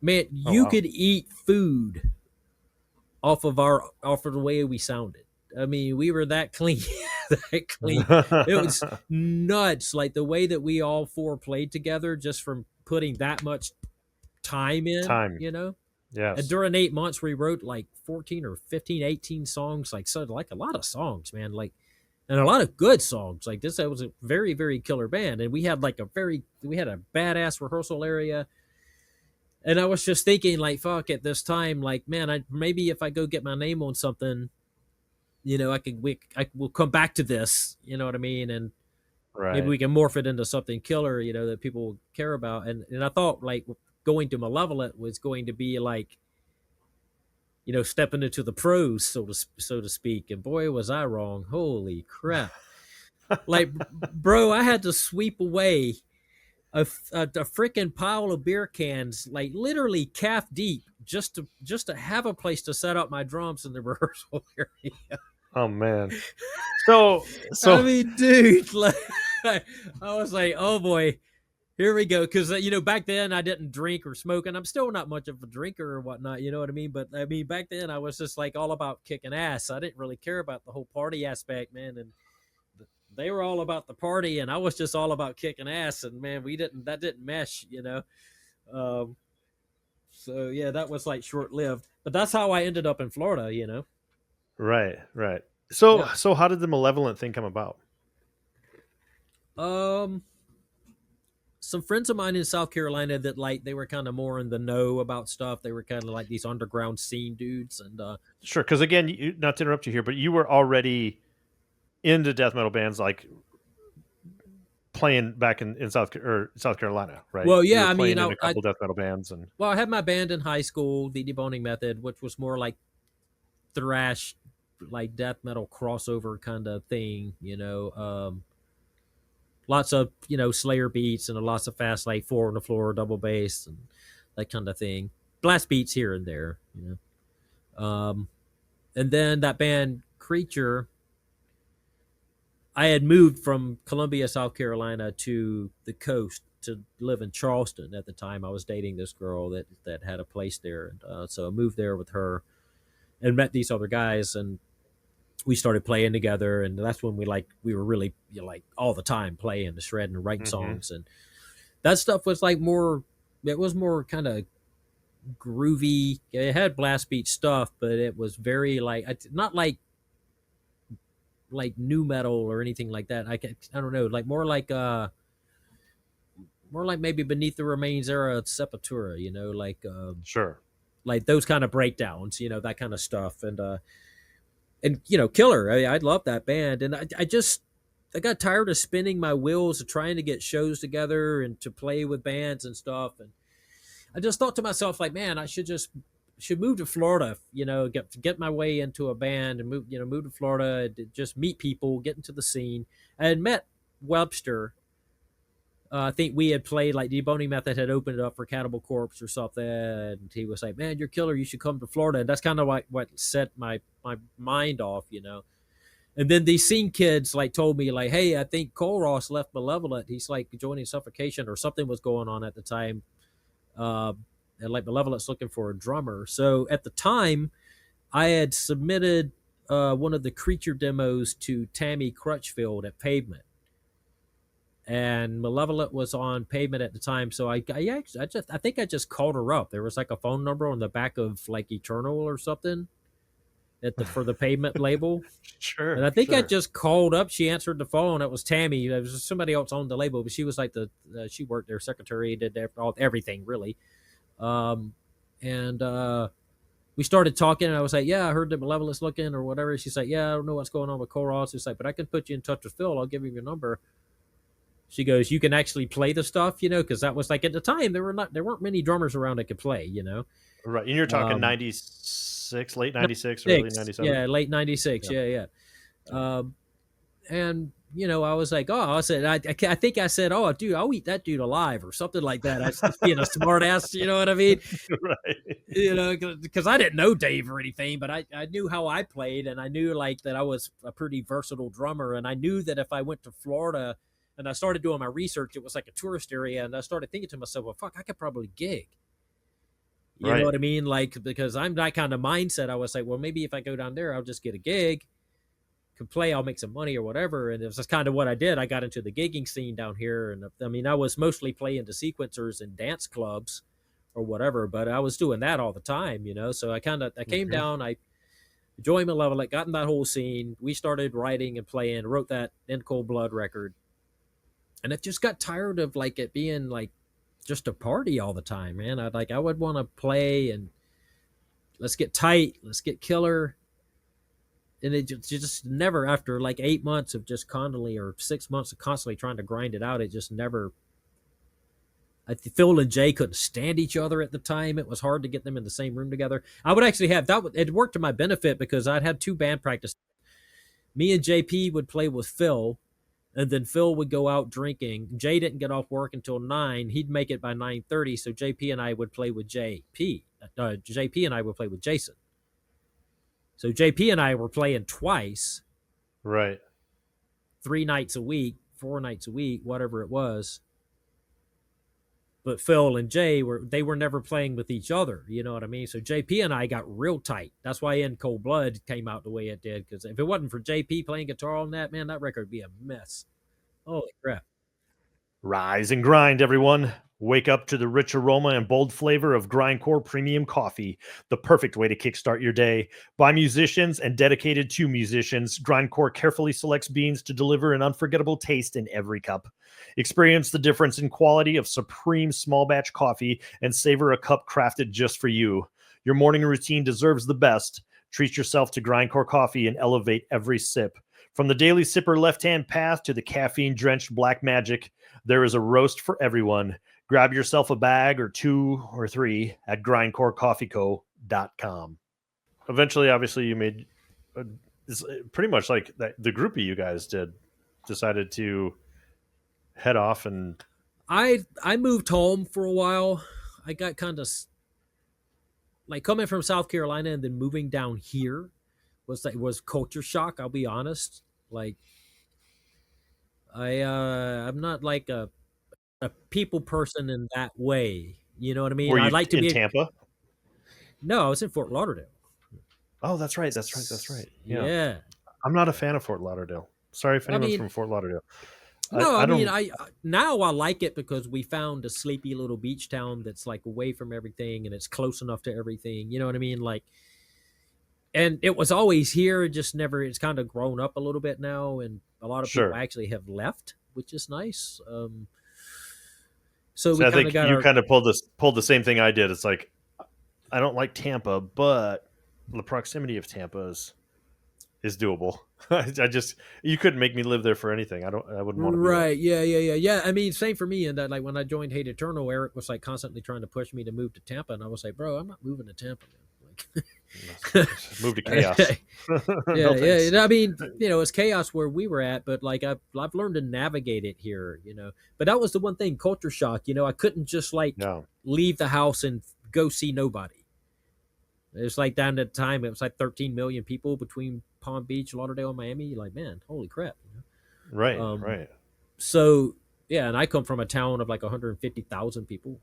Man, Oh you wow. could eat food off of the way we sounded. I mean, we were that clean, that clean. It was nuts, like the way that we all four played together, just from putting that much time in. Time. And Yes. during 8 months, we wrote like 14 or 15, 18 songs, like so, like a lot of songs, man. Like, and a lot of good songs. Like this, that was a very, very killer band, and we had a badass rehearsal area. And I was just thinking, like, fuck, at this time, like, man, maybe if I go get my name on something, I will come back to this, you know what I mean, and maybe Right. we can morph it into something killer, that people care about. And I thought like going to Malevolent was going to be like, stepping into the pros, so to speak. And boy, was I wrong. Holy crap! Like, bro, I had to sweep away a freaking pile of beer cans, like literally calf deep, just to have a place to set up my drums in the rehearsal area. Oh man. So I mean, dude, like, I was like, oh boy, here we go. Because back then I didn't drink or smoke, and I'm still not much of a drinker or whatnot. You know what I mean? But I mean, back then I was just like all about kicking ass. I didn't really care about the whole party aspect, man. And they were all about the party, and I was just all about kicking ass. And man, that didn't mesh. Um, so yeah, that was like short lived. But that's how I ended up in Florida. right, right. So Yeah. so how did the malevolent thing come about? Um, some friends of mine in South Carolina that like they were kind of more in the know about stuff. They were kind of like these underground scene dudes, and Sure, because again, not to interrupt you here, but you were already into death metal bands, like playing back in South Carolina, right? well, You yeah, were I mean, playing in a couple death metal bands, and I had my band in high school, the Deboning Method, which was more like thrash, like death metal crossover kind of thing. Lots of Slayer beats and lots of fast like four on the floor, double bass, and that kind of thing. Blast beats here and there. And then that band Creature, I had moved from Columbia, South Carolina to the coast to live in Charleston at the time. I was dating this girl that had a place there, and so I moved there with her and met these other guys, and we started playing together. And that's when we were really like all the time playing and shredding and writing mm-hmm. songs, and that stuff was like more. It was more kind of groovy. It had blast beat stuff, but it was very like not like new metal or anything like that. I don't know, like more like maybe Beneath the Remains era of Sepultura, Sure, like those kind of breakdowns, that kind of stuff. And Killer. I love that band, and I got tired of spinning my wheels of trying to get shows together and to play with bands and stuff. And I just thought to myself, like, man, I should move to Florida, get my way into a band and move to Florida, just meet people, get into the scene. I had met Webster. I think we had played like Deboning Method had opened it up for Cannibal Corpse or something, and he was like, "Man, you're killer. You should come to Florida." And that's kind of like what set my mind off. And then these scene kids like told me like, "Hey, I think Cole Ross left Malevolent. He's like joining Suffocation or something was going on at the time." Uh, and like Malevolent's looking for a drummer. So at the time, I had submitted one of the Creature demos to Tammy Crutchfield at Pavement, and Malevolent was on Pavement at the time. So I think I just called her up. There was like a phone number on the back of like Eternal or something for the Pavement label. And sure, I think I sure. just called up. She answered the phone. It was Tammy. It was somebody else on the label, but she was like she worked there, secretary, did everything really. And we started talking, and I was like, "Yeah, I heard that Malevolent's looking or whatever." She's like, "Yeah, I don't know what's going on with Cole Ross." She's like, "But I can put you in touch with Phil. I'll give him your number." She goes, "You can actually play the stuff, because that was like at the time there weren't many drummers around that could play. Right, and you're talking Um, 96, late 96, early 96, 97. yeah, late '96, Yeah. yeah, yeah. Yeah. And I was like, oh, I said, I think I said, oh, dude, I'll eat that dude alive or something like that. I was just being a smart ass, you know what I mean? Right. Because I didn't know Dave or anything, but I knew how I played, and I knew like that I was a pretty versatile drummer, and I knew that if I went to Florida and I started doing my research, it was like a tourist area, and I started thinking to myself, well, fuck, I could probably gig. You know Right. what I mean? Like, because I'm that kind of mindset. I was like, well, maybe if I go down there, I'll just get a gig, can play, I'll make some money or whatever. And it was just kind of what I did. I got into the gigging scene down here. And I mean, I was mostly playing to sequencers and dance clubs or whatever, but I was doing that all the time, So I came Mhm. down, I joined Malevolent, got in that whole scene. We started writing and playing, wrote that In Cold Blood record. And it just got tired of like it being like just a party all the time, man. I would want to play and let's get tight, let's get killer. And it just never, after like 8 months of just constantly, or 6 months of constantly trying to grind it out, it just never. Phil and Jay couldn't stand each other at the time. It was hard to get them in the same room together. I would actually have that. It worked to my benefit because I'd had two band practice. Me and JP would play with Phil, and then Phil would go out drinking. Jay didn't get off work until 9. He'd make it by 9:30. So JP and I would play with JP. JP and I would play with Jason. So JP and I were playing twice, Right. 3 nights a week, 4 nights a week, whatever it was. But Phil and Jay were never playing with each other. You know what I mean? So JP and I got real tight. That's why In Cold Blood came out the way it did. Because if it wasn't for JP playing guitar on that, man, that record would be a mess. Holy crap. Rise and grind, everyone. Wake up to the rich aroma and bold flavor of Grindcore Premium Coffee, the perfect way to kickstart your day. By musicians and dedicated to musicians, Grindcore carefully selects beans to deliver an unforgettable taste in every cup. Experience the difference in quality of supreme small batch coffee and savor a cup crafted just for you. Your morning routine deserves the best. Treat yourself to Grindcore Coffee and elevate every sip. From the daily sipper left-hand path to the caffeine-drenched black magic, there is a roast for everyone. Grab yourself a bag or 2 or 3 at grindcorecoffeeco.com. Eventually, obviously, you made it's pretty much like that, the groupie you guys decided to head off and I moved home for a while. I got kind of like coming from South Carolina and then moving down here was culture shock. I'll be honest. Like I'm not like a people person in that way. You know what I mean? were I'd you like to in be. Tampa? No, I was in Fort Lauderdale. Oh, that's right. That's right. That's right. Yeah. Yeah. I'm not a fan of Fort Lauderdale. Sorry if I anyone's mean, from Fort Lauderdale. no, I I mean, don't. I now I like it because we found a sleepy little beach town that's like away from everything and it's close enough to everything. You know what I mean? Like, and it was always here, just never. It's kind of grown up a little bit now, and a lot of people Sure. actually have left, which is nice. So So we I kind of think got you our kind of pulled the same thing I did. It's like I don't like Tampa, but the proximity of Tampa is doable. I just you couldn't make me live there for anything. I wouldn't want to do that. right. Yeah. I mean, same for me. In that, like when I joined Hate Eternal, Eric was like constantly trying to push me to move to Tampa, and I was like, bro, I'm not moving to Tampa, man. Like, Move to chaos. yeah, No thanks. yeah. I mean, it's chaos where we were at, but like I've learned to navigate it here. But that was the one thing, culture shock. I couldn't just like No. leave the house and go see nobody. It's like down at the time, it was like 13 million people between Palm Beach, Lauderdale, and Miami. You're like, man, holy crap. Right, right. So yeah, and I come from a town of like 150,000 people.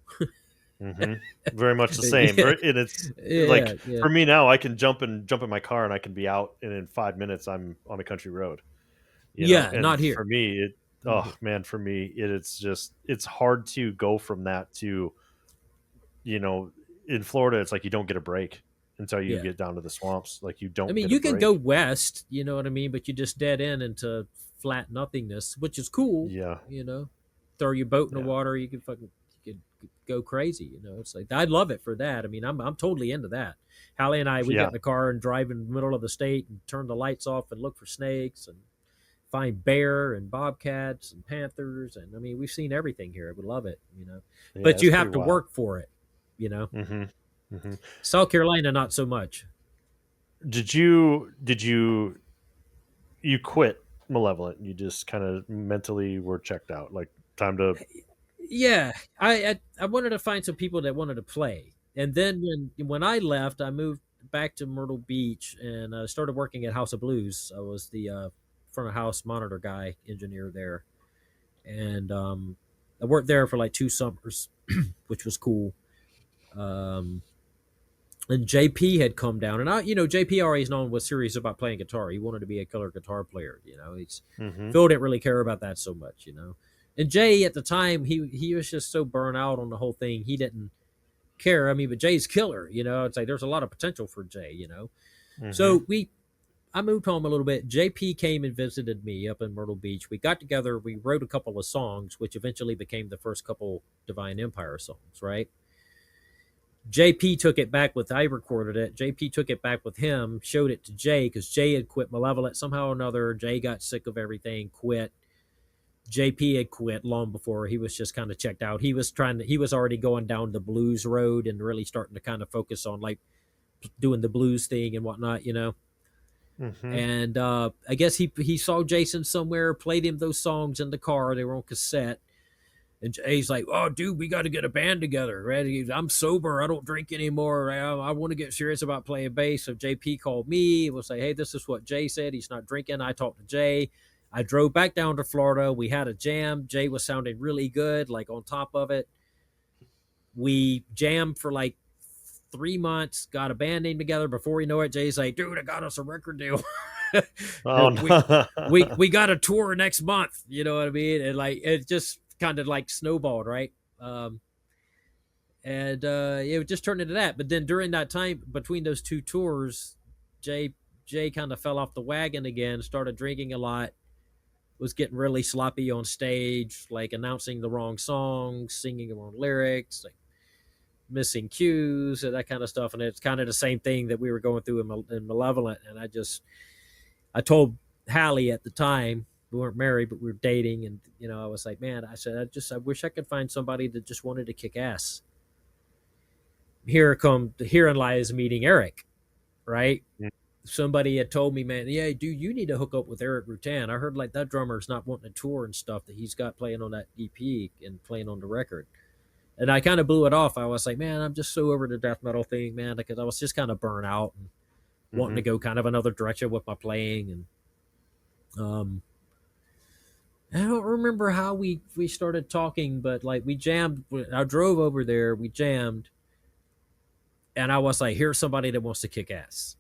hmm Very much the same. yeah, And it's yeah, like yeah, for me now, I can jump in my car and I can be out, and in 5 minutes I'm on a country road. yeah. And Not for here. me, oh man, for me, it's just it's hard to go from that to you know in Florida, it's like you don't get a break until you Yeah. get down to the swamps. Like you I don't mean, get a you can go break. west, you know what I mean, but you just dead end into flat nothingness, which is cool. Yeah, You know, throw your boat in the yeah, water, you could go crazy. It's like I'd love it for that. I mean, I'm totally into that. Hallie and I, we get yeah, in the car and drive in the middle of the state and turn the lights off and look for snakes and find bear and bobcats and panthers, and I mean, we've seen everything here. We love it. yeah. But It's you pretty have to wild. work for it. You know, hmm hmm South Carolina, not so much. Did you quit Malevolent. You just kind of mentally were checked out. Like time to. Yeah, I wanted to find some people that wanted to play, and then when I left, I moved back to Myrtle Beach and started working at House of Blues. I was the front of house monitor guy, engineer there, and I worked there for like 2 summers, which was cool. Um, and JP had come down, and JP always known was serious about playing guitar. He wanted to be a killer guitar player. Hmm. Phil didn't really care about that so much. And Jay at the time, he was just so burnt out on the whole thing. He didn't care. I mean, but Jay's killer. It's like there's a lot of potential for Jay. Hmm. So I moved home a little bit. JP came and visited me up in Myrtle Beach. We got together. We wrote a couple of songs, which eventually became the first couple Divine Empire songs. Right. JP took it back with I recorded it. JP took it back with him, showed it to Jay because Jay had quit Malevolent somehow or another. Jay got sick of everything, quit. JP had quit long before. He was just kind of checked out. He was already going down the blues road and really starting to kind of focus on like doing the blues thing and whatnot. Hmm. And I guess he saw Jason somewhere, played him those songs in the car. They were on cassette. And Jay's like, "Oh, dude, we got to get a band together. Right? I'm sober. I don't drink anymore. I want to get serious about playing bass." So JP called me and was like, "Hey, this is what Jay said. He's not drinking." I talked to Jay. I drove back down to Florida. We had a jam. Jay was sounding really good, like on top of it. We jammed for like 3 months, got a band name together. Before we know it, Jay's like, "Dude, I got us a record deal. Oh we, we no. we got a tour next month." You know what I mean? And like it just kind of like snowballed, right? And it just turned into that. But then during that time between those 2 tours, Jay Jay kind of fell off the wagon again, started drinking a lot, was getting really sloppy on stage, like announcing the wrong songs, singing the wrong lyrics, like missing cues and that kind of stuff. And it's kind of the same thing that we were going through in Malevolent. And I told Hallie at the time, we weren't married, but we were dating. And, I was like, man, I said, I wish I could find somebody that just wanted to kick ass. Herein lies meeting Eric, right? Somebody had told me, man, yeah, dude, you need to hook up with Eric Rutan. I heard like that drummer's not wanting to tour and stuff that he's got playing on that EP and playing on the record. And I kind of blew it off. I was like, man, I'm just so over the death metal thing, man, because I was just kind of burnt out and wanting to Hmm. go kind of another direction with my playing. And I don't remember how we started talking, but like we jammed. I drove over there, we jammed, and I was like, here's somebody that wants to kick ass.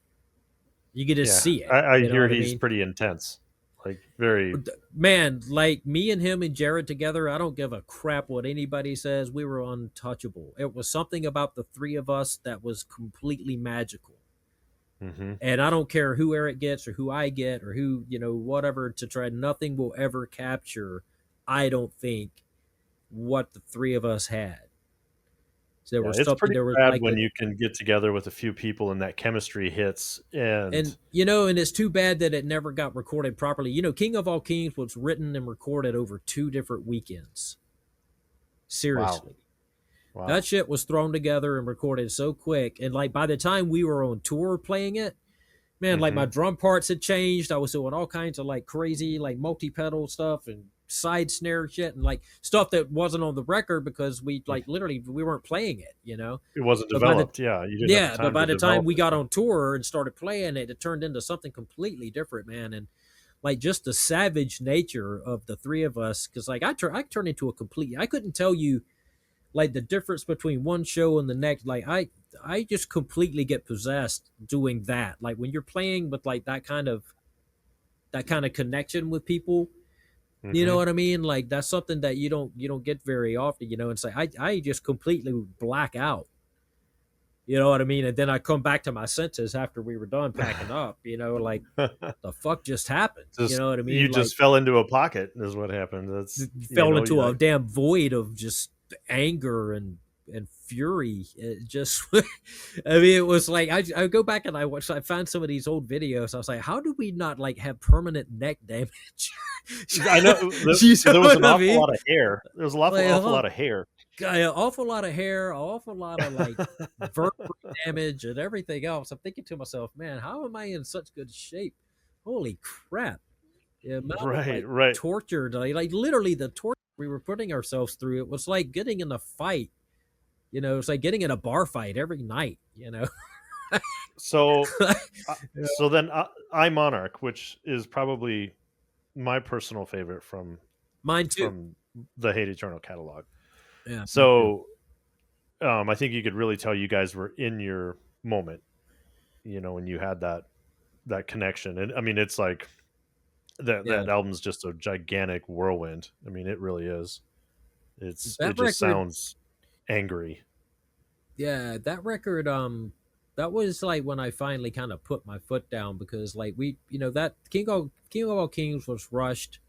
You could just Yeah, see it. I You know hear what I he's mean? pretty intense. Like very. Man, like me and him and Jared together, I don't give a crap what anybody says. We were untouchable. It was something about the three of us that was completely magical. Hmm. And I don't care who Eric gets or who I get or who, whatever to try. Nothing will ever capture, I don't think, what the three of us had. So there Yeah, was it's something, pretty there was rad like when you can get together with a few people and that chemistry hits. And and it's too bad that it never got recorded properly. King of All Kings was written and recorded over 2 different weekends. wow, Seriously. That wow. shit was thrown together and recorded so quick. And like by the time we were on tour playing it, man, like my Hmm. drum parts had changed. I was doing all kinds of like crazy, like multi pedal stuff and side snare shit and like stuff that wasn't on the record because we like literally we weren't playing it. It wasn't But by the developed. Yeah, you didn't have the yeah, but time by to the time develop we it. got Yeah. on tour and started playing it, it turned into something completely different, man. And like just the savage nature of the three of us, because like I turned into a complete. I couldn't tell you like the difference between one show and the next. Like I just completely get possessed doing that. Like when you're playing with like that kind of connection with people. You know Hmm. what I mean? Like that's something that you don't get very often. And say I just completely black out. You know what I mean? And then I come back to my senses after we were done packing up. Like the fuck just happened. You Just know what I you mean? Like just fell into a pocket is what happened. That's fell into you a like. damn void of just anger and fury. It just, I mean, it was like I go back and I found some of these old videos. I was like, how do we not like have permanent neck damage? I know You know there was an what I awful mean? lot of hair. There was an awful Like, awful lot of hair. an awful lot of hair, an awful lot of like vertebrae damage and everything else. I'm thinking to myself, man, how am I in such good shape? Holy crap! The amount of Right, like right. torture, like literally the torture we were putting ourselves through. It was like getting in a fight. It's like getting in a bar fight every night. So, Yeah. so then I Monarch, which is probably my personal favorite Mine too. from the Hate Eternal catalog. Yeah, me too. So, I think you could really tell you guys were in your moment, when you had that connection. And I mean, it's like Yeah, that album's just a gigantic whirlwind. I mean, it really is. It that just record. sounds angry. Yeah, that record. That was like when I finally kind of put my foot down because like that King of All Kings was rushed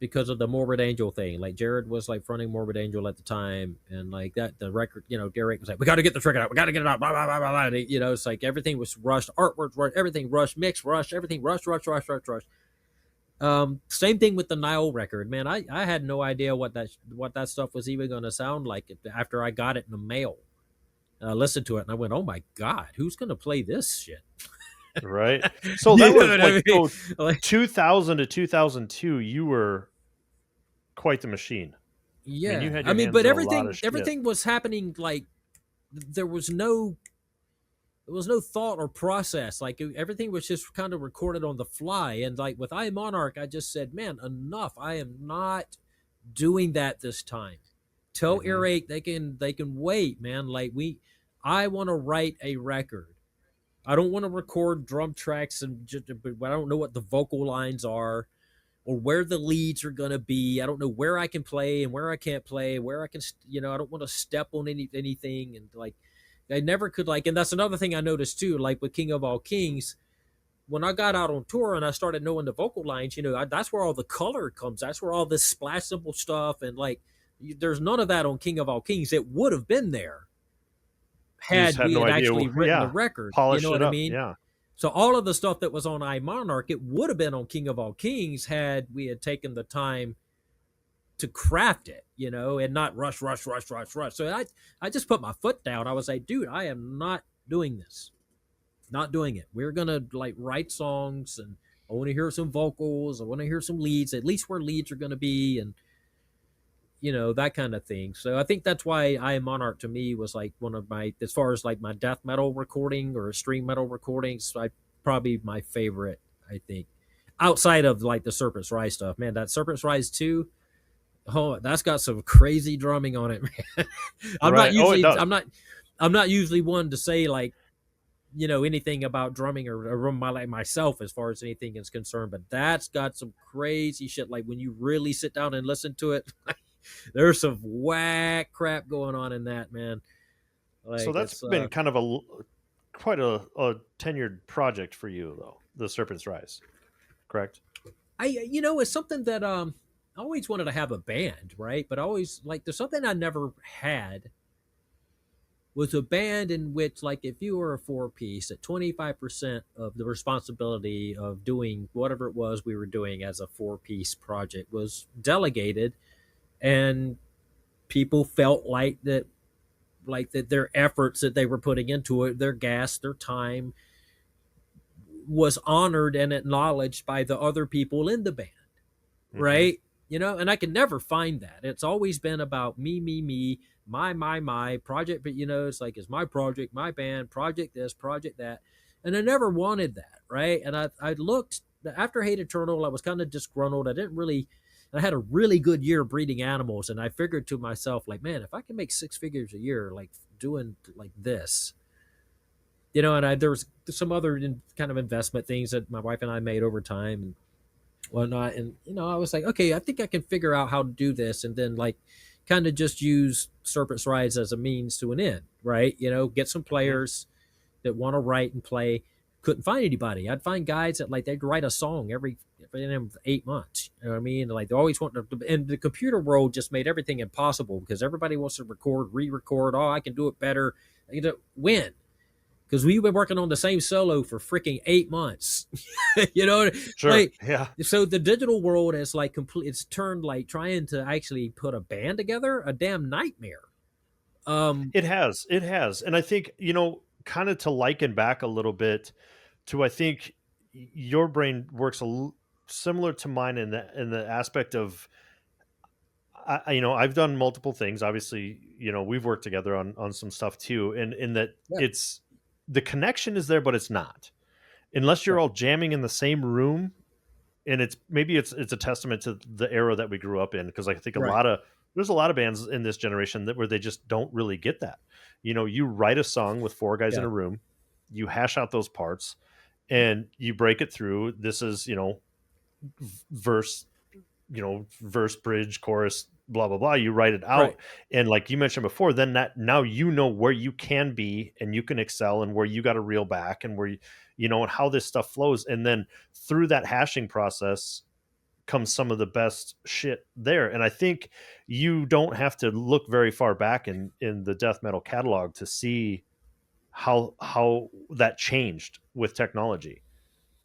because of the Morbid Angel thing. Like Jared was like fronting Morbid Angel at the time, and like that the record, Derek was like, "We got to get the record out. We got to get it out." Blah blah blah blah blah. And it's like everything was rushed, artwork rushed, everything rushed, mix rushed, everything rushed, rushed, rushed, rushed, rushed. Same thing with the Nile record, man. I had no idea what that stuff was even going to sound like after I got it in the mail. And I listened to it and I went, "Oh my god, who's going to play this shit?" Right. So that You know was what like, I mean? Like, 2000 to 2002. You were quite the machine. I mean, you yeah, had I your mean, hands but in a lot everything of shit. everything was happening like there was no thought or process. Like everything was just kind of recorded on the fly. And like with I Monarch, I just said, man, enough. I am not doing that this time. Tell Hmm. Earache they can wait, man. Like I want to write a record. I don't want to record drum tracks but I don't know what the vocal lines are or where the leads are going to be. I don't know where I can play and where I can't play, where I can, I don't want to step on anything. And like, I never could like, and that's another thing I noticed too, like with King of All Kings, when I got out on tour and I started knowing the vocal lines, that's where all the color comes. That's where all this splash cymbal stuff and like, there's none of that on King of All Kings. It would have been there You just had had we no had idea. actually written the Yeah. record. You know Polish it what I up. mean? Yeah. So all of the stuff that was on I Monarch, it would have been on King of All Kings had we had taken the time to craft it, and not rush, rush, rush, rush, rush. So I just put my foot down. I was like, dude, I am not doing this. Not doing it. We're gonna like write songs and I want to hear some vocals. I want to hear some leads, at least where leads are gonna be, and that kind of thing. So I think that's why I Am Monarch to me was like one of my, as far as like my death metal recording or extreme metal recordings, probably my favorite, I think. Outside of like the Serpents Rise stuff, man, that Serpents Rise II, oh, that's got some crazy drumming on it, man. I'm not Right. Oh, it usually does. I'm not usually one to say like anything about drumming or like myself as far as anything is concerned, but that's got some crazy shit. Like when you really sit down and listen to it, there's some whack crap going on in that, man. So Like that's it's been kind of quite a tenured project for you, though. The Serpent's Rise, correct? it's something that I always wanted to have a band, right? But I always like there's something I never had was a band in which like if you were a four piece at 25% of the responsibility of doing whatever it was we were doing as a four-piece project was delegated, and people felt like that their efforts that they were putting into it, their gas, their time was honored and acknowledged by the other people in the band, Hmm. right? And I can never find that. It's always been about me, me, me, my project. But it's like it's my project, my band, project this, project that, and I never wanted that, right? And I looked after Hate Eternal, I was kind of disgruntled. I didn't really. I had a really good year breeding animals, and I figured to myself, like, man, if I can make six figures a year, like doing like this, and there was some other kind of investment things that my wife and I made over time and whatnot. And I was like, okay, I think I can figure out how to do this, and then like kind of just use Serpents Rise as a means to an end, right? Get some Hmm. players that want to write and play. Couldn't find anybody. I'd find guys that like they'd write a song every 8 months. You know what I mean? Like they always want to, and the computer world just made everything impossible because everybody wants to record, re-record. Oh, I can do it better. When? Because we've been working on the same solo for freaking 8 months. you know, Sure. like Yeah. so the digital world is like complete. It's turned like trying to actually put a band together a damn nightmare. Um, It has. It has. And I think, kind of to liken back a little bit to, I think your brain works similar to mine in the aspect of I've done multiple things. Obviously, we've worked together on some stuff too, and in that Yeah. it's the connection is there, but it's not unless you're Right. all jamming in the same room. And it's a testament to the era that we grew up in, because I think Right. there's a lot of bands in this generation that where they just don't really get that. You write a song with four guys in Yeah. a room, you hash out those parts, and you break it through. This is verse, verse, bridge, chorus, blah blah blah. You write it Right. out, and like you mentioned before, then that now where you can be and you can excel, and where you got to reel back, and where and how this stuff flows, and then through that hashing process comes some of the best shit there. And I think you don't have to look very far back in the death metal catalog to see how that changed with technology.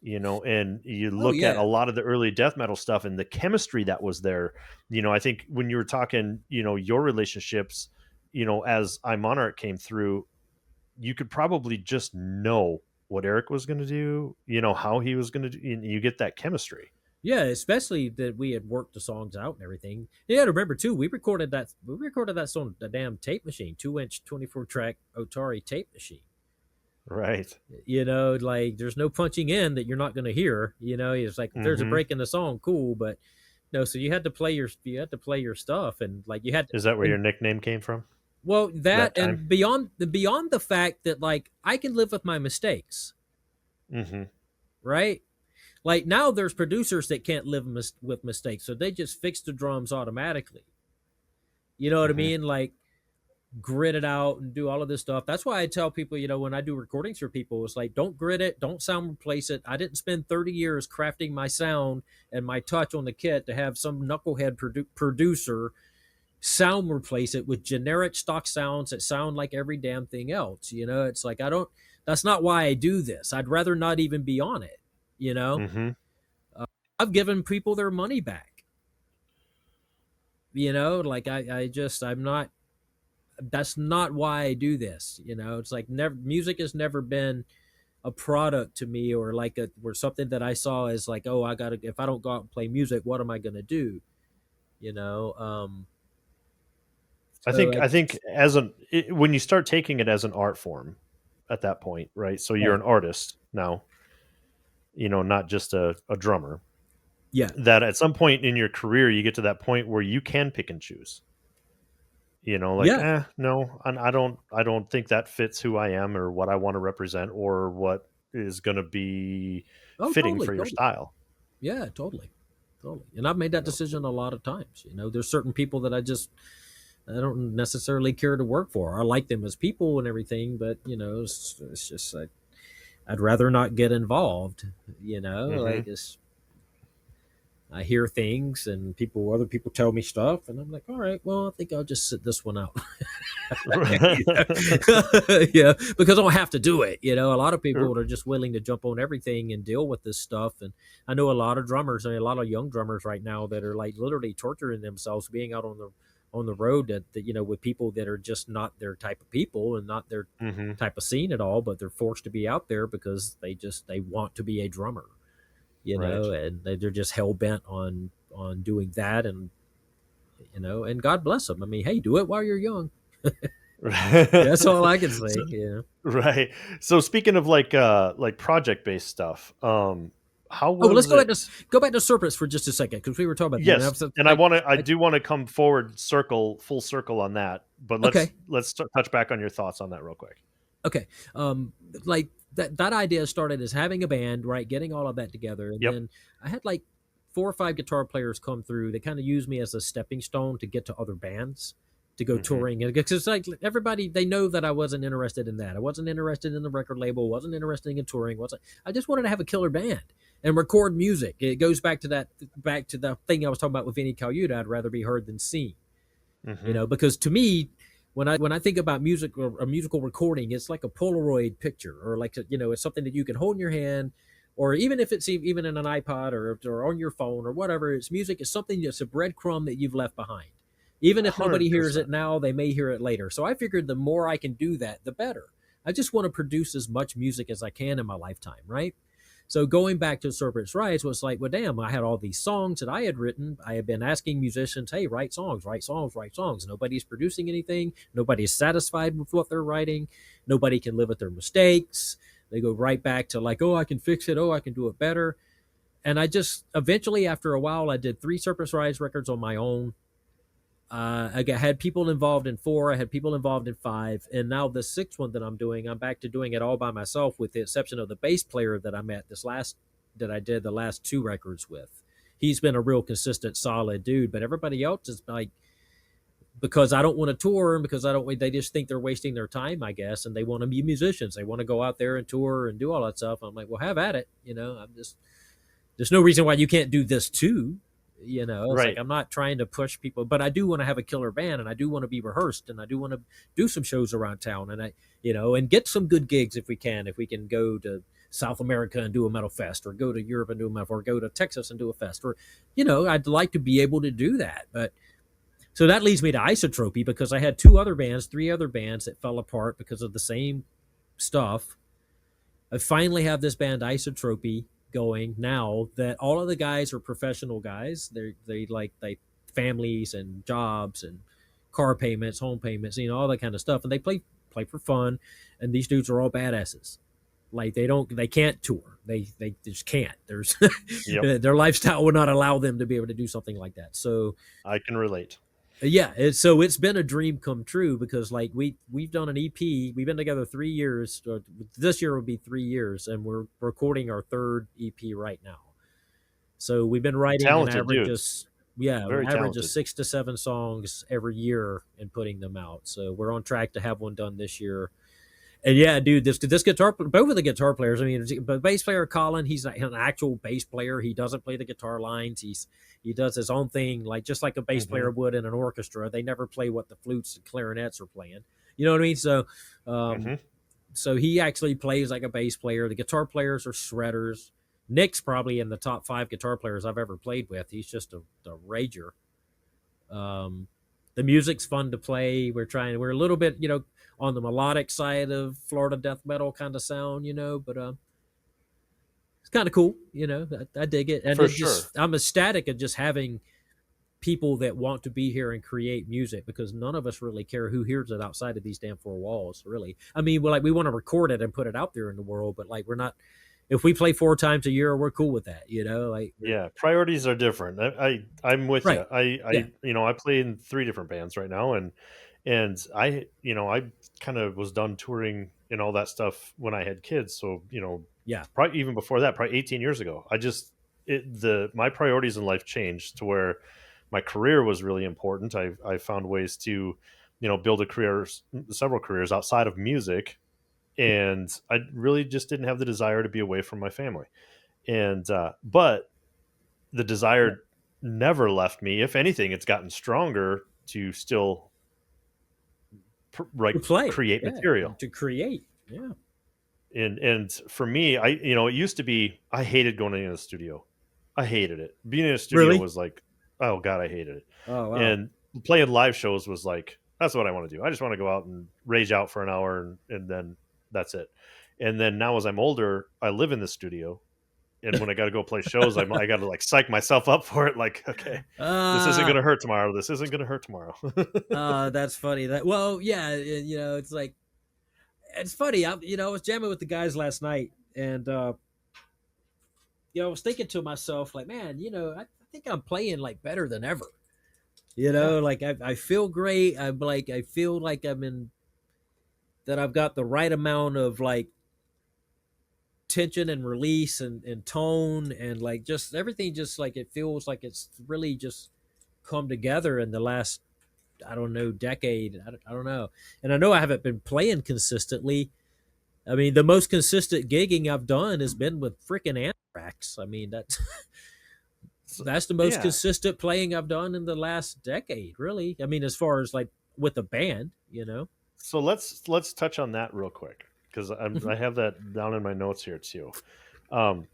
And you Oh look at a yeah. lot of the early death metal stuff and the chemistry that was there. I think when you were talking, your relationships, as Monarch came through, you could probably just know what Eric was going to do, how he was going to do, and you get that chemistry. Yeah, especially that we had worked the songs out and everything. You got to remember too, we recorded that song on the damn tape machine, 2-inch 24-track Otari tape machine. Right. Like there's no punching in that you're not going to hear. It's like if there's a Hmm. break in the song, cool, but no. So you had to play your stuff, and like you had to, Is that where your and nickname came from? well, that That time? and beyond the fact that like I can live with my mistakes, Hmm. right? Like now there's producers that can't live with mistakes, so they just fix the drums automatically. You know what I Hmm. mean? Like grit it out and do all of this stuff. That's why I tell people, when I do recordings for people, it's like don't grit it, don't sound replace it. I didn't spend 30 years crafting my sound and my touch on the kit to have some knucklehead producer sound replace it with generic stock sounds that sound like every damn thing else. It's like I don't. That's not why I do this. I'd rather not even be on it. You know, Hmm. uh, I've given people their money back. Like I'm not. That's not why I do this. It's like never. Music has never been a product to me, or like or something that I saw as like, oh, I gotta. If I don't go out and play music, what am I gonna do? You know. I So think I think when you start taking it as an art form at that point, right? So you're yeah, an artist now, not just a drummer. yeah, That at some point in your career, you get to that point where you can pick and choose. Like, yeah. no, I don't think that fits who I am or what I want to represent or what is going to be Oh, fitting totally, for your totally. style. Yeah, totally, totally. And I've made that You know? decision a lot of times. There's certain people that I don't necessarily care to work for. I like them as people and everything, but it's just like I'd rather not get involved. Hmm. Like I hear things and other people tell me stuff, and I'm like, all right, well, I think I'll just sit this one out. Yeah, because I don't have to do it. A lot of people are just willing to jump on everything and deal with this stuff. And I know a lot of drummers, a lot of young drummers right now that are like literally torturing themselves being out on the road that with people that are just not their type of people and not their Hmm. type of scene at all, but they're forced to be out there because they want to be a drummer, Right. and they're just hell bent on doing that. And God bless them. I mean, hey, do it while you're young. That's all I can So, say. right. So speaking of like project based stuff, how Oh, well, let's was it? go back to Serpents for just a second because we were talking about that. And I Yes, was and like, I I, do want to come forward full circle on that, but okay, let's touch back on your thoughts on that real quick. okay, like that idea started as having a band, right? Getting all of that together, and Yep. then I had like 4 or 5 guitar players come through. They kind of used me as a stepping stone to get to other bands to go Hmm. touring. And because like everybody, they know that I wasn't interested in that. I wasn't interested in the record label. Wasn't interested in touring. Wasn't. I just wanted to have a killer band and record music. It goes back to the thing I was talking about with Vinnie Paul. I'd rather be heard than seen. Hmm. Because to me, when I think about music or a musical recording, it's like a Polaroid picture, or like it's something that you can hold in your hand, or even if it's even in an iPod or on your phone or whatever. It's music. It's something that's a breadcrumb that you've left behind. Even if nobody hears 100%. it now, they may hear it later. So I figured the more I can do that, the better. I just want to produce as much music as I can in my lifetime, right? So going back to Serpents Rise was like, well, damn, I had all these songs that I had written. I had been asking musicians, hey, write songs, write songs, write songs. Nobody's producing anything. Nobody's satisfied with what they're writing. Nobody can live with their mistakes. They go right back to like, oh, I can fix it. Oh, I can do it better. And I just eventually, after a while, I did 3 Serpents Rise records on my own. Had people involved in 4. I had people involved in 5, and now the 6th one that I'm doing, I'm back to doing it all by myself, with the exception of the bass player that I met that I did the last 2 records with. He's been a real consistent, solid dude, but everybody else is like, because I don't want to tour and because I don't, they just think they're wasting their time, I guess, and they want to be musicians. They want to go out there and tour and do all that stuff. I'm like, well, have at it. I'm just, there's no reason why you can't do this too. It's like Right. I'm not trying to push people, but I do want to have a killer band, and I do want to be rehearsed, and I do want to do some shows around town, and and get some good gigs if we can. If we can go to South America and do a metal fest, or go to Europe and do a metal, or go to Texas and do a fest, or I'd like to be able to do that. But so that leads me to Isotropy, because I had 3 other bands that fell apart because of the same stuff. I finally have this band Isotropy going now, that all of the guys are professional guys. They families and jobs and car payments, home payments, all that kind of stuff, and they play for fun. And these dudes are all badasses. Like they can't tour. They just can't. There's Yep. their lifestyle would not allow them to be able to do something like that. So I can relate. yeah, so it's been a dream come true, because like we've done an EP. We've been together 3 years. This year will be 3 years, and we're recording our 3rd EP right now. So we've been writing an Talented average of dudes. Very average of talented. 6 to 7 songs every year and putting them out. So we're on track to have one done this year. And yeah, dude, this guitar, both of the guitar players. I mean, but bass player Colin, he's not an actual bass player. He doesn't play the guitar lines. He does his own thing, like just like a bass Hmm. player would in an orchestra. They never play what the flutes and clarinets are playing. You know what I mean? So, Hmm. so he actually plays like a bass player. The guitar players are shredders. Nick's probably in the top 5 guitar players I've ever played with. He's just a rager. Um, the music's fun to play. We're a little bit, on the melodic side of Florida death metal kind of sound, but it's kind of cool, I dig it. And For it sure. I'm ecstatic of just having people that want to be here and create music, because none of us really care who hears it outside of these damn 4 walls, really. I mean, we want to record it and put it out there in the world, but like, we're not, if we play 4 times a year, we're cool with that, like, Yeah, priorities are different. I'm with you. right. Yeah. I play in 3 different bands right now, and I kind of was done touring and all that stuff when I had kids. So Yeah. probably even before that, probably 18 years ago. My priorities in life changed to where my career was really important. I found ways to build a career, several careers outside of music, and I really just didn't have the desire to be away from my family. And but the Yeah. desire never left me. If anything, it's gotten stronger to still To like play. create Yeah. material. To create. Yeah. And for me, it used to be I hated going into the studio. I hated it. Being in a studio Really? was like, oh god, I hated it. Oh, wow. And playing live shows was like, that's what I want to do. I just want to go out and rage out for an hour, and then that's it. And then now as I'm older, I live in the studio, and when I got to go play shows, I got to like psych myself up for it. Like, okay, this isn't Uh, going to hurt tomorrow. This isn't going to hurt tomorrow. that's funny. Well, yeah, it's like, it's funny. I was jamming with the guys last night, and I was thinking to myself, like, man, I think I'm playing like better than ever. Yeah. Like I feel great. I feel like that I've got the right amount of like tension and release and tone, and like just everything, just like it feels like it's really just come together in the last, I don't know, decade. I don't know. And I know I haven't been playing consistently. I mean, the most consistent gigging I've done has been with freaking Anthrax. I mean, So, that's the most yeah. consistent playing I've done in the last decade, really. I mean, as far as like with a band. So let's touch on that real quick, because Mhm. I have that down in my notes here too. Um,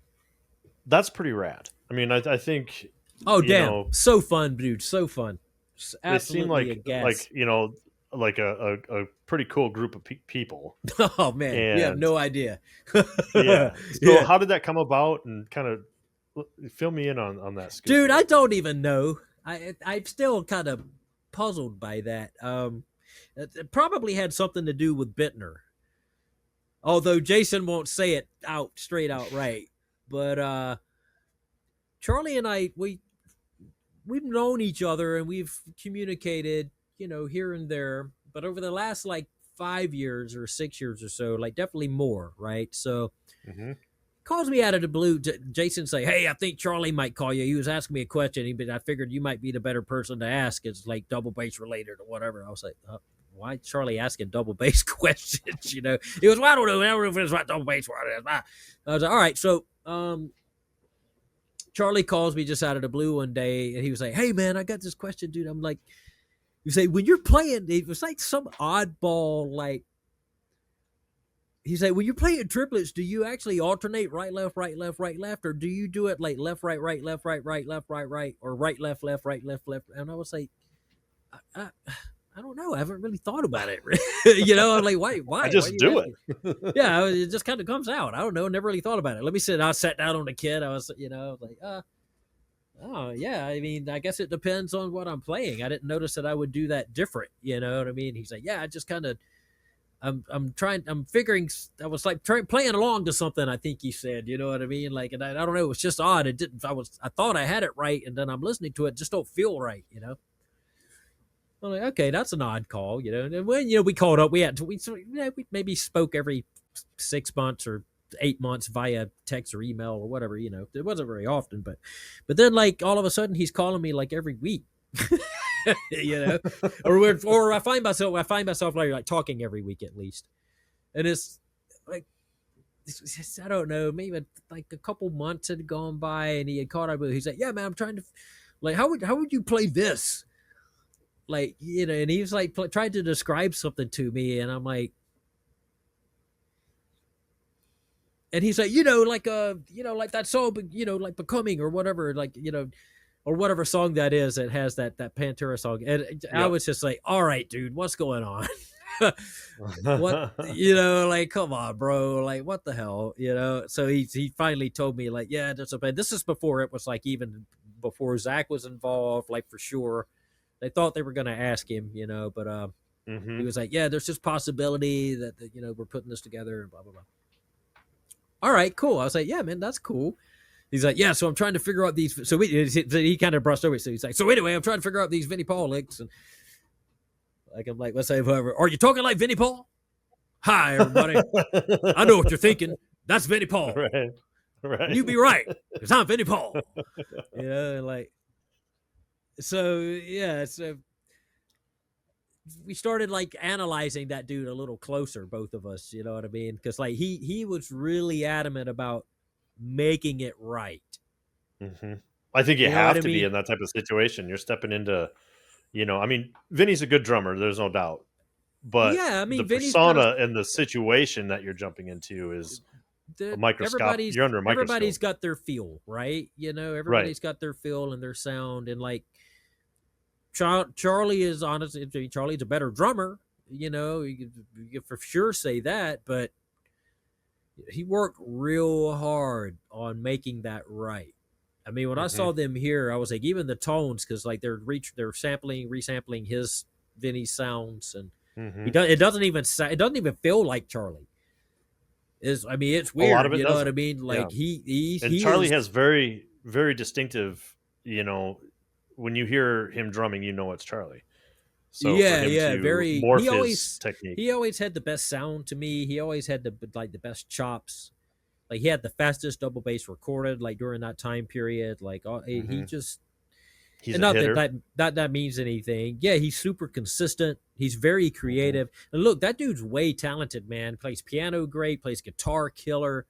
that's pretty rad. I mean, I think Oh, you damn. know So fun, dude. So fun. they seem Absolutely a gas. like like a pretty cool group of people. Oh man, you have And no idea. yeah, so Yeah, how did that come about? And kind of fill me in on that scoop a dude, I little bit. don't even know. I'm still kind of puzzled by that. It probably had something to do with Bittner, although Jason won't say it out straight out right. But Charlie and I, we've known each other and we've communicated, here and there. But over the last like 5 years or 6 years or so, like definitely more, right? So Hmm. calls me out of the blue. Jason say, "Hey, I think Charlie might call you. He was asking me a question, but I figured you might be the better person to ask. It's like double bass related or whatever." I was like, "Why Charlie asking double bass questions?" He goes, "Well, I don't know. I don't know if it's what double bass what it is." I was like, "All right." So, Charlie calls me just out of the blue one day, and he was like, "Hey, man, I got this question, dude." I'm like, "You say when you're playing, it was like some oddball like." He's like, when you're playing triplets, do you actually alternate right, left, right, left, or do you do it like left, right, left, right, left, right, or right, left, right, left? And I was like, I don't know. I haven't really thought about it. I'm like, I why are just you do it. asking? Yeah, it just kind of comes out. I don't know. Never really thought about it. Let me sit. I sat down on the kid. I was, like, oh yeah. I mean, I guess it depends on what I'm playing. I didn't notice that I would do that different. You know what I mean? He's like, yeah, I just kind of I'm figuring. I was like playing along to something. I think he said, you know what I mean? Like, and I don't know. It was just odd. It didn't. I thought I had it right, and then I'm listening to it. Just don't feel right. I'm like, okay, that's an odd call. And when we called up, we maybe spoke every 6 months or 8 months via text or email or whatever. It wasn't very often, but then like all of a sudden he's calling me like every week. you know, or I find myself like talking every week at least, and it's like I don't know, maybe like a couple months had gone by, and he had caught up with. He's like, "Yeah, man, I'm trying to like how would you play this?" Like and he was like trying to describe something to me, and I'm like, and he's like, like that song, like Becoming or whatever, like or whatever song that is that has that Pantera song. And I Yep. was just like, all right, dude, what's going on? What like come on, bro, like what the hell, so he finally told me like, yeah, that's okay. This is before it was like even before Zach was involved, like for sure. They thought they were gonna ask him, but he Hmm. was like, yeah, there's just possibility that we're putting this together and blah blah blah. All right, cool. I was like, yeah, man, that's cool. He's like, yeah, so I'm trying to figure out these. So he kind of brushed over it. So he's like, so anyway, I'm trying to figure out these Vinnie Paul licks. And like, I'm like, let's say, whoever, are you talking like Vinnie Paul? Hi, everybody. I know what you're thinking. That's Vinnie Paul. Right. And Right. you be right, because I'm Vinnie Paul. Like, so yeah, so we started like analyzing that dude a little closer, both of us. You know what I mean? Because like he was really adamant about making it right. Hmm. I think you You know what have I to be mean? in that type of situation. You're stepping into, I mean, Vinny's a good drummer. There's no doubt, Well, but yeah, I the mean, Vinny's got a persona and the situation that you're jumping into is a microscope. everybody's You're under a microscope, got their feel, right? right? Everybody's got their feel and their sound, and like Charlie is honest. Charlie's a better drummer, you could for sure say that, but he worked real hard on making that right. I mean, when I Hmm. saw them here, I was like, even the tones, because like they're resampling his Vinny sounds, and Hmm. it doesn't even feel like Charlie. I mean, it's A lot of weird, it you know what I doesn't. mean? Yeah, Like he and he Charlie is. has very, very distinctive. When you hear him drumming, you know it's Charlie. So for him Yeah, to very. morph his technique, He always had the best sound to me. He always had the best chops. Like he had the fastest double bass recorded like during that time period. Like he hmm just, he's and a not that hitter. that means anything. Yeah, he's super consistent. He's very Hmm. creative. And look, that dude's way talented, man. Plays piano great. Plays guitar killer.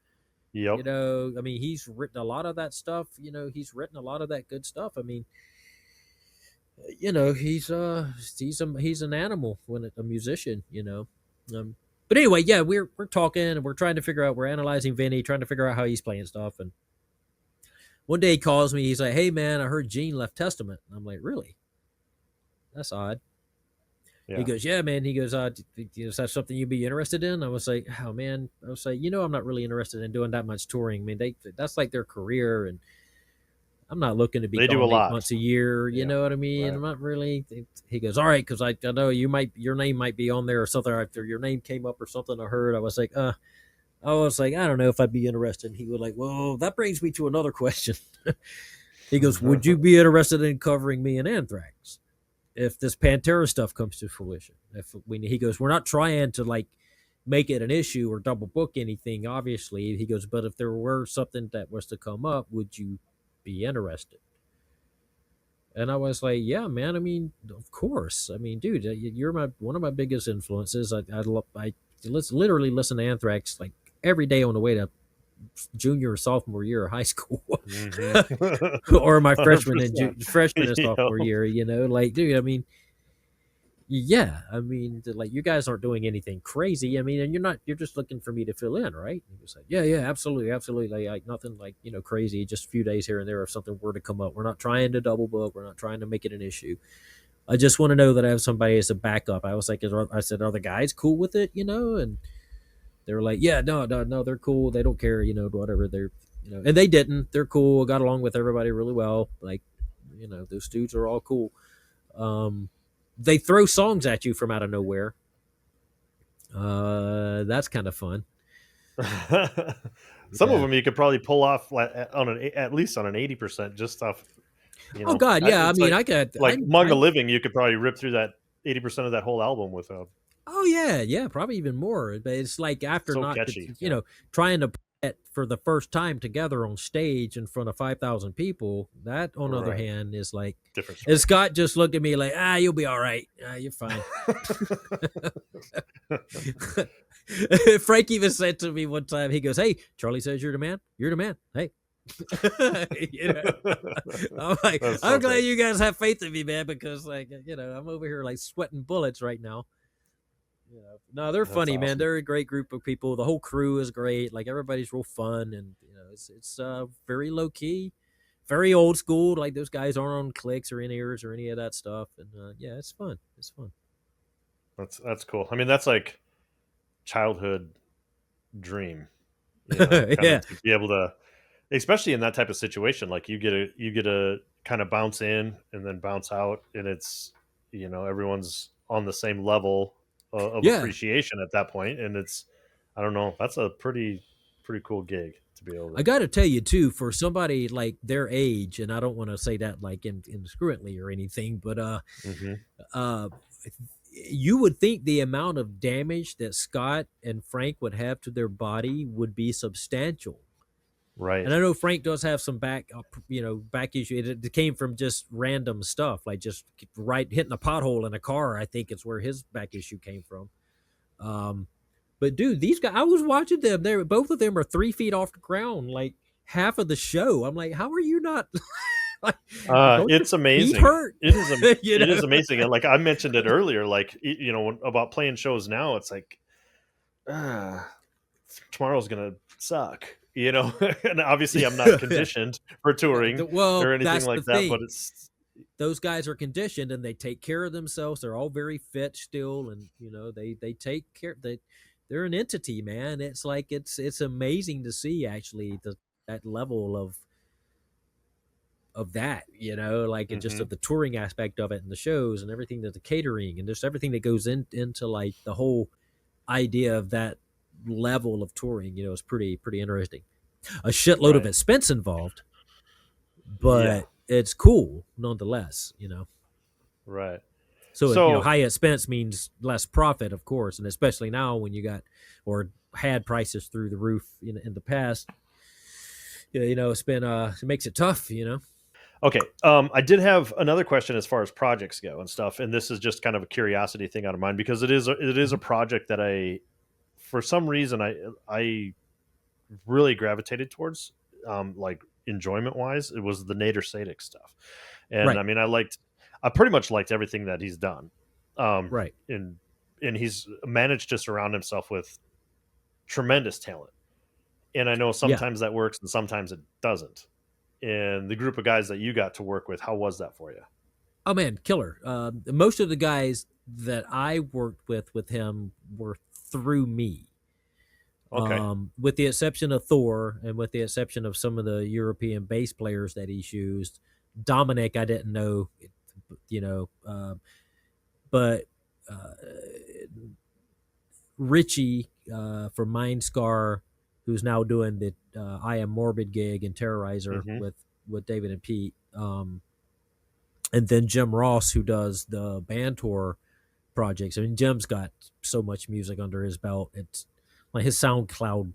Yep. I mean, he's written a lot of that stuff. He's written a lot of that good stuff. I mean, he's an animal when a musician. But anyway, yeah, we're talking and we're trying to figure out. We're analyzing Vinny, trying to figure out how he's playing stuff. And one day he calls me. He's like, "Hey man, I heard Gene left Testament." And I'm like, "Really? That's odd." He Yeah. goes, yeah, man. He goes, is that something you'd be interested in? I was like, oh man. I was like, I'm not really interested in doing that much touring. I mean, that's like their career, and I'm not looking to be They do a gone eight lot. months a year. You Yeah. know what I mean? Right. I'm not really. He goes, all right, because I know your name might be on there or something. After your name came up or something, I heard. I was like, I don't know if I'd be interested. And he was like, well, that brings me to another question. He goes, would you be interested in covering me in Anthrax if this Pantera stuff comes to fruition? He goes, we're not trying to like make it an issue or double book anything, obviously. He goes, but if there were something that was to come up, would you be interested? And I was like, yeah, man. I mean, of course. I mean, dude, you're one of my biggest influences. I literally listen to Anthrax like every day on the way to junior or sophomore year of high school, Mm-hmm. or my freshman 100%. and You sophomore know? year. Like, dude, I mean, yeah, I mean, like you guys aren't doing anything crazy. I mean, and you're just looking for me to fill in, right? And he was like, yeah, absolutely, absolutely. Like nothing like, crazy, just a few days here and there if something were to come up. We're not trying to double book. We're not trying to make it an issue. I just want to know that I have somebody as a backup. I was like, I said, are the guys cool with it? And they were like, yeah, no, they're cool. They don't care, whatever. And they didn't. They're cool. Got along with everybody really well. Like, those dudes are all cool. They throw songs at you from out of nowhere. That's kind of fun. Some of Yeah. them you could probably pull off at least on an 80% just off. Oh God, yeah. I It's mean, I got. like Among the Living. You could probably rip through that 80% of that whole album without. Oh yeah, probably even more. But it's like after So not, catchy. Yeah. trying to put it for the first time together on stage in front of 5,000 people. That, on the other Right. hand, is like, Different and story. Scott just looked at me like, you'll be all right. You're fine. Frank even said to me one time, he goes, "Hey, Charlie says you're the man. You're the man. Hey." I'm like, That's so I'm glad great. you guys have faith in me, man, because like, I'm over here like sweating bullets right now. No, they're That's funny, man. awesome. They're a great group of people. The whole crew is great. Like everybody's real fun, and it's very low key, very old school. Like those guys aren't on clicks or in ears or any of that stuff. And yeah, it's fun. It's fun. That's cool. I mean, that's like childhood dream, kind of Yeah, to be able to, especially in that type of situation. Like you get a kind of bounce in and then bounce out, and it's everyone's on the same level of yeah. appreciation at that point, and it's I don't know. That's a pretty cool gig to be able I to. got to tell you too, for somebody like their age, and I don't want to say that like indiscreetly or anything, but Hmm. uh, you would think the amount of damage that Scott and Frank would have to their body would be substantial. And Right. I know Frank does have some back issue. It came from just random stuff, like just right hitting a pothole in a car. I think it's where his back issue came from. Um, but dude, these guys, I was watching them. They both of them are 3 feet off the ground, like half of the show. I'm like, how are you not? Like, don't your It's feet amazing. hurt? It is. you It is know? amazing. And like I mentioned it earlier, like about playing shows now. It's like tomorrow's gonna suck. And obviously I'm not Yeah. conditioned for touring Well, or anything that's the like that. But thing. it's Those guys are conditioned and they take care of themselves. They're all very fit still, and they take care. They're an entity, man. It's like it's amazing to see actually that level of that, like it just hmm of the touring aspect of it and the shows and everything, that the catering and just everything that goes into like the whole idea of that level of touring. Is pretty interesting. A shitload of right. expense involved, Yeah. but it's cool nonetheless. Right. So, So high expense means less profit, of course, and especially now when you got or had prices through the roof in the past. It's been it makes it tough. okay, I did have another question as far as projects go and stuff, and this is just kind of a curiosity thing out of mine because it is a Mhm. project that for some reason, I really gravitated towards, like enjoyment wise. It was the Nader Sadek stuff, and Right, I mean, I pretty much liked everything that he's done, um, right, and he's managed to surround himself with tremendous talent. And I know yeah. sometimes that works and sometimes it doesn't. And the group of guys that you got to work with, how was that for you? Oh man, killer. Most of the guys that I worked with him were through me. Okay. With the exception of Thor and with the exception of some of the European bass players that he's used. Dominic, I didn't know, you know, but uh, Richie from Mindscar, who's now doing the I Am Morbid gig and Terrorizer Hmm. with David and Pete, and then Jim Ross, who does the band tour projects. I mean, Jim's got so much music under his belt. It's like his SoundCloud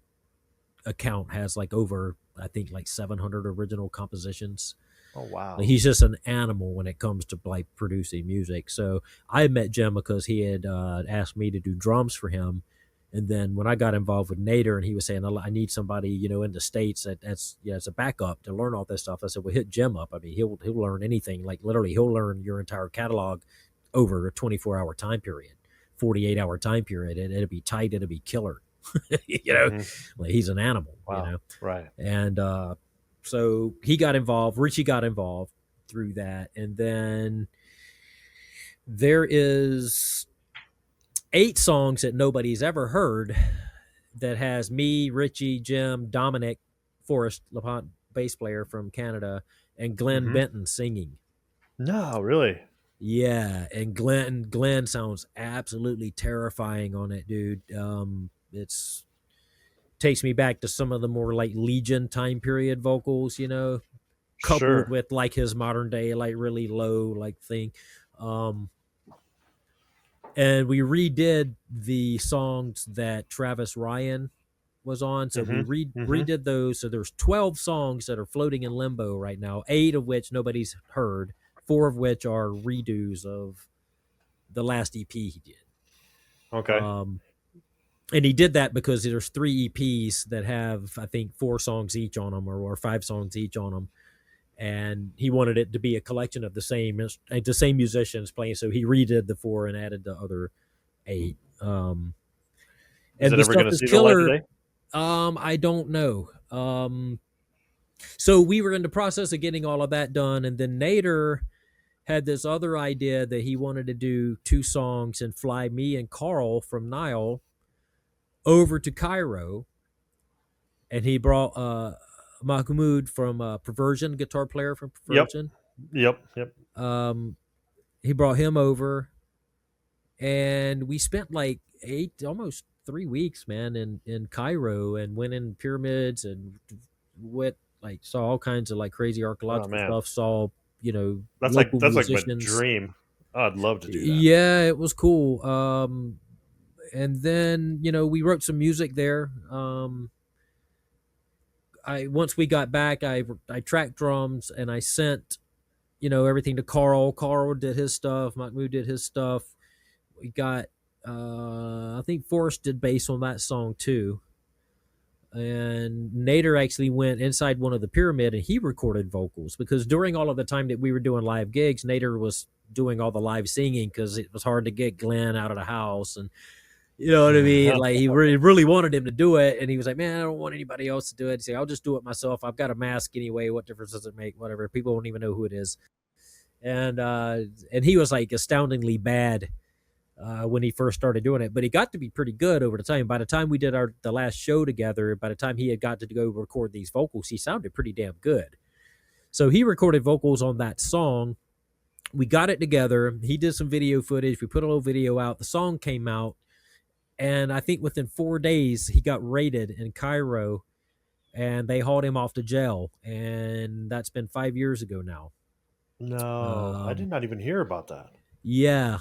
account has like over, I think, like 700 original compositions. Oh Like, wow. he's just an animal when it comes to like producing music. So I met Jim because he had asked me to do drums for him. And then when I got involved with Nader and he was saying, I need somebody, in the States that's, as a backup to learn all this stuff. I said, well, hit Jim up. I mean, he'll learn anything. Like literally he'll learn your entire catalog over a 24-hour time period, 48-hour time period. And it'll be tight. It'll be killer. you know, Hmm. like he's an animal, Wow. Right. and so he got involved. Richie got involved through that, and then there is 8 songs that nobody's ever heard that has me, Richie, Jim, Dominic, Forrest Lapont, bass player from Canada, and Glenn Hmm. Benton singing. No, really. Yeah, and Glenn sounds absolutely terrifying on it, dude. It's takes me back to some of the more like Legion time period vocals, coupled Sure. with like his modern day like really low like thing. Um and we redid the songs that Travis Ryan was on. So we Hmm. Hmm. redid those. So there's 12 songs that are floating in limbo right now, 8 of which nobody's heard, 4 of which are redos of the last EP he did. Okay. Um and he did that because there's 3 EPs that have I think 4 songs each on them, or 5 songs each on them, and he wanted it to be a collection of the same musicians playing. So he redid the 4 and added the other 8. Is And it the ever stuff going to is see the light of killer. day? I don't know. So we were in the process of getting all of that done, and then Nader had this other idea that he wanted to do 2 songs and fly me and Carl from Nile over to Cairo, and he brought Mahmoud from Perversion, guitar player from Yep. Perversion. Yep. Yep. Um, he brought him over, and we spent like almost 3 weeks, man, in Cairo, and went in pyramids and went like saw all kinds of like crazy Oh archaeological man, stuff. Saw that's like local that's like my musicians. dream. I'd love to do that. Yeah, it was cool. And then we wrote some music there. I once we got back, I tracked drums and I sent everything to Carl. Carl did his stuff. Mahmoud did his stuff. We got I think Forrest did bass on that song too. And Nader actually went inside one of the pyramid and he recorded vocals, because during all of the time that we were doing live gigs, Nader was doing all the live singing because it was hard to get Glenn out of the house. And you know what I mean? Like he really wanted him to do it, and he was like, "Man, I don't want anybody else to do it." He'd say, "I'll just do it myself. I've got a mask anyway. What difference does it make? Whatever. People won't even know who it is." And he was like astoundingly bad when he first started doing it, but he got to be pretty good over the time. By the time we did the last show together, by the time he had got to go record these vocals, he sounded pretty damn good. So he recorded vocals on that song. We got it together. He did some video footage. We put a little video out. The song came out. And I think within 4 days, he got raided in Cairo and they hauled him off to jail. And that's been 5 years ago now. No, I Um, did not even hear about that. yeah,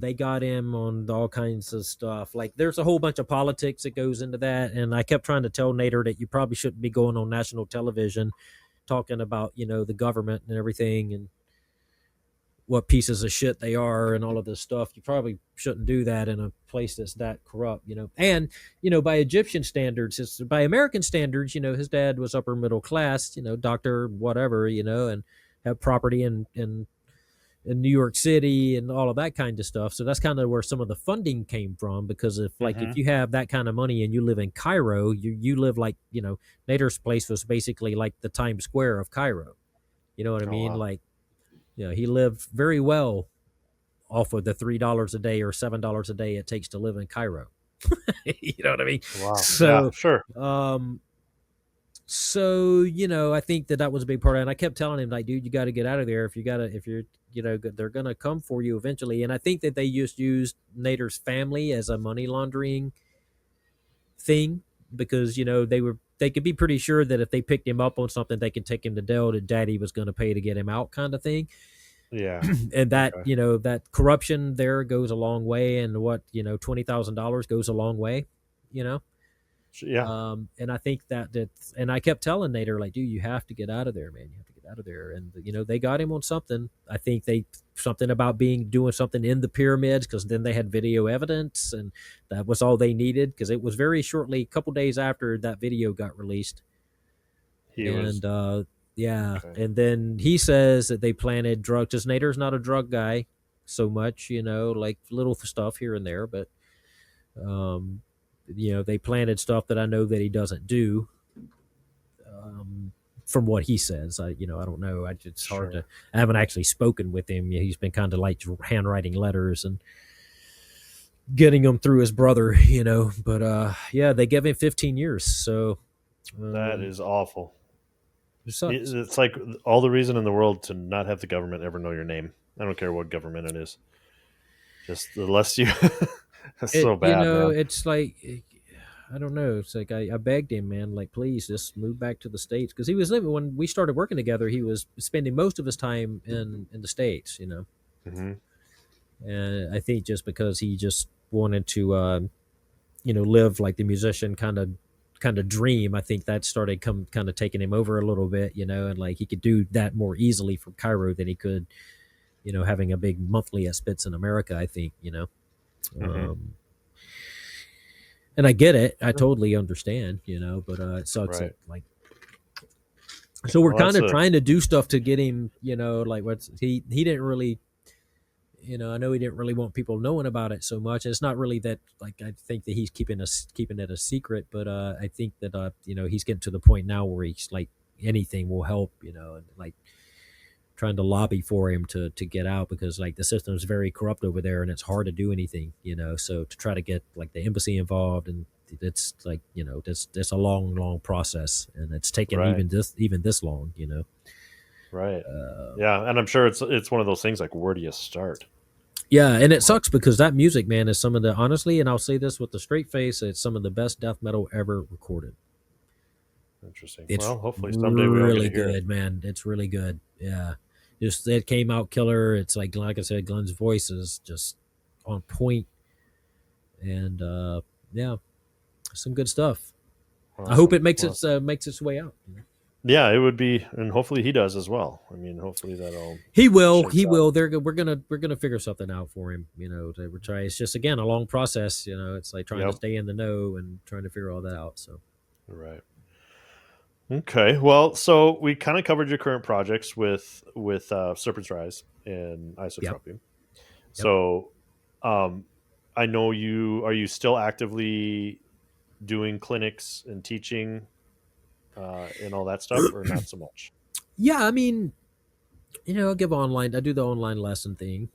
they got him on all kinds of stuff. Like, there's a whole bunch of politics that goes into that. And I kept trying to tell Nader that you probably shouldn't be going on national television talking about, the government and everything. And what pieces of shit they are and all of this stuff. You probably shouldn't do that in a place that's that corrupt. And, by Egyptian standards, by American standards, his dad was upper middle class, doctor, whatever, and have property in New York City and all of that kind of stuff. So that's kind of where some of the funding came from, because if Hmm. you have that kind of money and you live in Cairo, you live like, Nader's place was basically like the Times Square of Cairo. You know what I Oh mean? wow. Like, he lived very well off of the $3 a day or $7 a day it takes to live in Cairo. You know what I mean? Wow. Yeah. So, Sure. um, I think that was a big part of it. And I kept telling him, like, dude, you got to get out of there. If you're, they're gonna come for you eventually. And I think that they just used Nader's family as a money laundering thing because they could be pretty sure that if they picked him up on something, they could take him to Dell that Daddy was going to pay to get him out, kind of thing. Yeah. And that Okay. that corruption there goes a long way, and what $20,000 goes a long way, you know. Yeah. And I think and I kept telling Nader, like, dude, you have to get out of there, man. You have to get out of there. And they got him on something. I think something about doing something in the pyramids, because then they had video evidence, and that was all they needed, because it was very shortly, a couple days after that video got released. He was And yeah, okay. and then he says that they planted drugs. Because Nader's not a drug guy so much, like little stuff here and there, but um, they planted stuff that I know that he doesn't do. From what he says, I don't know. It's hard to. Sure. I haven't actually spoken with him. He's been kind of like handwriting letters and getting them through his brother, But yeah, they gave him 15 years, so That um, is awful. it sucks. It's like all the reason in the world to not have the government ever know your name. I don't care what government it is. Just the less you. That's so bad, man. It's like, I don't know. It's like I begged him, man, like, please just move back to the States, because he was living, when we started working together, he was spending most of his time in the States, Hmm. And I think just because he just wanted to, live like the musician kind of dream. I think that started kind of taking him over a little bit, and like he could do that more easily from Cairo than he could, having a big monthly at Spitz in America. I think, Hmm. um, and I get it. I totally understand, but it sucks that, Right. like, so we're Well, kind that's of a trying to do stuff to get him, like, what's he didn't really, I know he didn't really want people knowing about it so much. It's not really that, like, I think that he's keeping it a secret, but I think that he's getting to the point now where he's like, anything will help, and like trying to lobby for him to get out, because like the system is very corrupt over there and it's hard to do anything, so to try to get like the embassy involved, and it's like, that's a long process, and it's taken right. even this long, Right. uh, Yeah, and I'm sure it's one of those things like where do you start? yeah, and it What? sucks because that music, man, is some of the, honestly, and I'll say this with a straight face, it's some of the best death metal ever recorded. Interesting. It's Well, hopefully someday we all get to really hear it. good, man. It's really good. Yeah, just it came out killer. It's like I said, Glenn's voice is just on point, and yeah, some good stuff. I hope Awesome. it makes Well, its way out. yeah, it would be, and hopefully he does as well. I mean, hopefully that all He will. shakes He out. will. We're gonna figure something out for him. To try. It's just, again, a long process. It's like trying to Yep. stay in the know and trying to figure all that out. So Right. Okay. Well, so we kind of covered your current projects with Serpents Rise and yep, Isotropy. yep. So, um, I know you are you still actively doing clinics and teaching and all that stuff, or not so much? Yeah, I mean, I give online. I do the online lesson thing.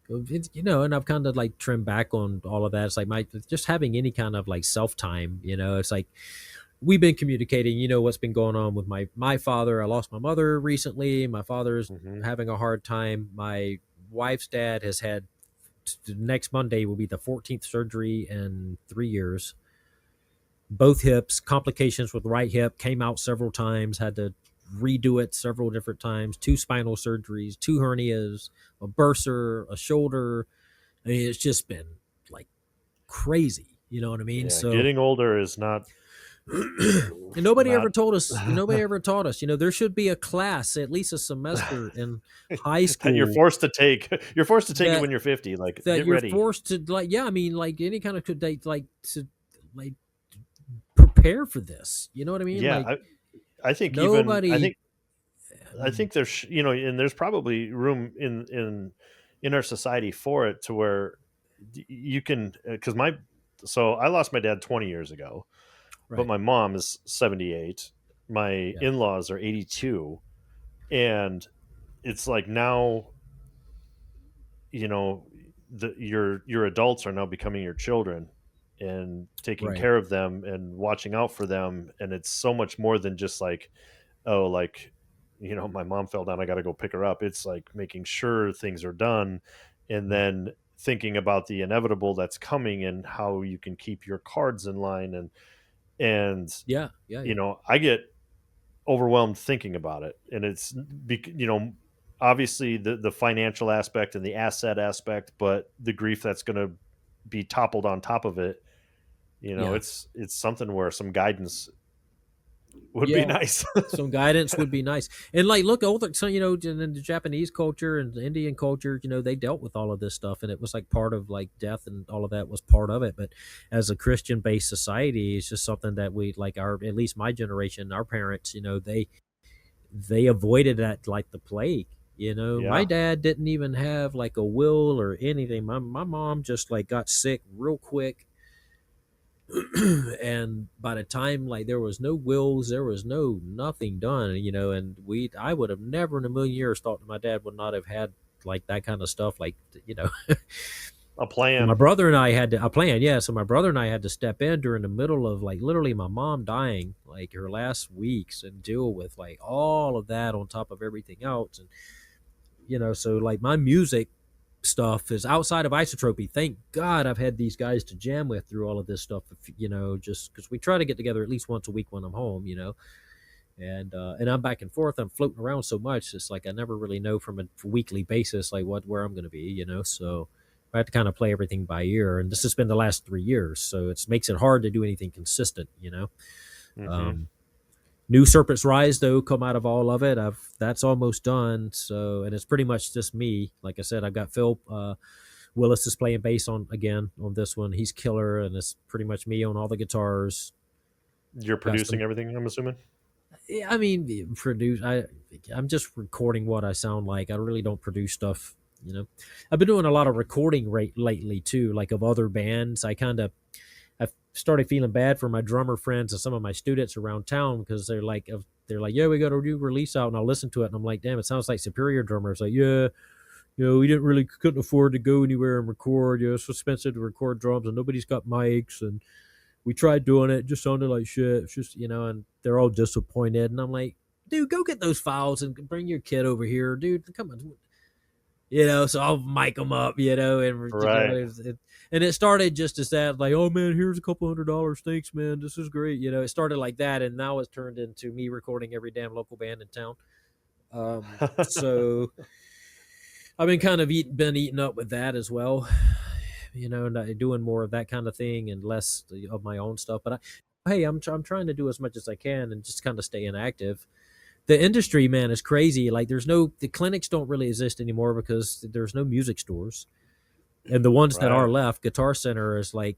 It's, and I've kind of like trimmed back on all of that. It's like my just having any kind of like self time. It's like we've been communicating. What's been going on with my father. I lost my mother recently. My father's Hmm. having a hard time. My wife's dad has had, next Monday will be the 14th surgery in 3 years. Both hips, complications with right hip, came out several times, had to redo it several different times, two spinal surgeries, two hernias, a bursar, a shoulder. I mean, it's just been like crazy. You know what I mean? Yeah, So getting older is and nobody not. ever told us, nobody ever taught us, there should be a class, at least a semester in high That you're school, forced to take. You're forced to take it that when you're 50. Like, that get you're ready. forced to, like, yeah, I mean, like any kind of, could they like to like prepare for this, you know what I mean? Yeah, Like, I think even nobody, I I mean, think there's and there's probably room in our society for it to where you can because my so I lost my dad 20 years ago, but right, my mom is 78. My yeah, in-laws are 82, and it's like now you know, your adults are now becoming your children, and taking Right. care of them and watching out for them. And it's so much more than just like, oh, like, my mom fell down, I got to go pick her up. It's like making sure things are done, and Right. then thinking about the inevitable that's coming and how you can keep your cards in line. And Yeah. Yeah. Yeah. I get overwhelmed thinking about it. And it's obviously the financial aspect and the asset aspect, but the grief that's going to be toppled on top of it. Yeah. It's something where some guidance would be Yeah. nice. Some guidance would be nice. And like, look, older, so in the Japanese culture and the Indian culture, they dealt with all of this stuff, and it was like part of like death and all of that was part of it. But as a Christian based society, it's just something that we like our at least my generation, our parents, they avoided that like the plague. My Yeah. dad didn't even have like a will or anything. My mom just like got sick real quick. And by the time like there was no wills, there was no nothing done, and I would have never in a million years thought that my dad would not have had like that kind of stuff, like A so my plan. brother and I had to a plan, yeah. So my brother and I had to step in during the middle of like literally my mom dying, like her last weeks, and deal with like all of that on top of everything else. And so like my music stuff is outside of Isotropy. Thank God I've had these guys to jam with through all of this stuff. Just because we try to get together at least once a week when I'm home. And I'm back and forth. I'm floating around so much. It's like I never really know from a weekly basis like where I'm going to be. So I have to kind of play everything by ear. And this has been the last 3 years, so it makes it hard to do anything consistent. Hmm. Um, New Serpents Rise though come out of all of it. That's almost done. So and it's pretty much just me. Like I said, I've got Phil Willis is playing bass on this one. He's killer, and it's pretty much me on all the guitars. You're Got producing some. everything, I'm assuming. Yeah, I mean, produce. I'm just recording what I sound like. I really don't produce stuff. I've been doing a lot of recording rate lately too, like of other bands. I started feeling bad for my drummer friends and some of my students around town because they're like, yeah, we got a new release out, and I'll listen to it, and I'm like, damn, it sounds like Superior Drummers. Like, yeah, we didn't really couldn't afford to go anywhere and record. It's so expensive to record drums, and nobody's got mics, and we tried doing it, just sounded like shit. It's just and they're all disappointed, and I'm like, dude, go get those files and bring your kid over here, dude. Come on, so I'll mic them up, and Right. and it started just as that, like, oh man, here's a couple $100, thanks, man, this is great, it started like that, and now it's turned into me recording every damn local band in town. So I've been kind of been eating up with that as well, doing more of that kind of thing and less of my own stuff. But hey, I'm trying to do as much as I can and just kind of staying active. The industry, man, is crazy. Like the clinics don't really exist anymore because there's no music stores, and the ones that are Right. left, Guitar Center is like,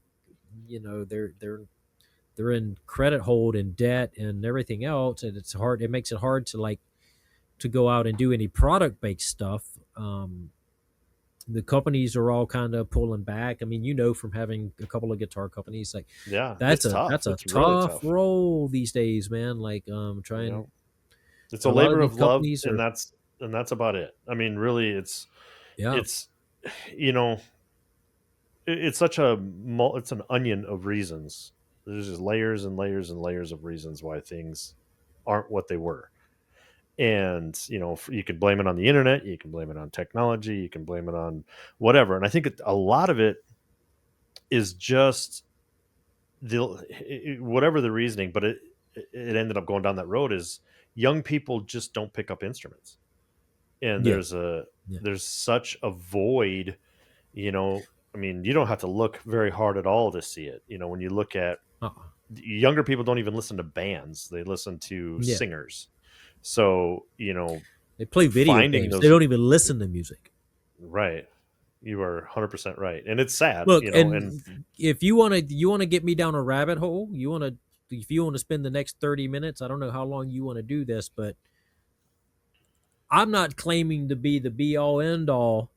they're in credit hold and debt and everything else, and it's hard. It makes it hard to like to go out and do any product based stuff. The companies are all kind of pulling back. I mean, from having a couple of guitar companies, like Yeah, that's it's a tough. that's a It's really tough tough. role these days, man. Like You trying know, it's a a lot of labor these of love, companies and are, that's about it. I mean, really, yeah. it's you know, it's such it's an onion of reasons. There's just layers and layers and layers of reasons why things aren't what they were. And you can blame it on the internet, you can blame it on technology, you can blame it on whatever. And I think a lot of it is just whatever the reasoning, but it ended up going down that road, is young people just don't pick up instruments. And Yeah. Yeah. there's such a void. I mean, you don't have to look very hard at all to see it. When you look at Uh-uh. younger people, don't even listen to bands, they listen to Yeah. singers. So They play video finding games. They those. don't even listen to music. Right. You are 100% right. And it's sad, Look, and and if you want to get me down a rabbit hole, if you want to spend the next 30 minutes, I don't know how long you want to do this, but I'm not claiming to be the be all end all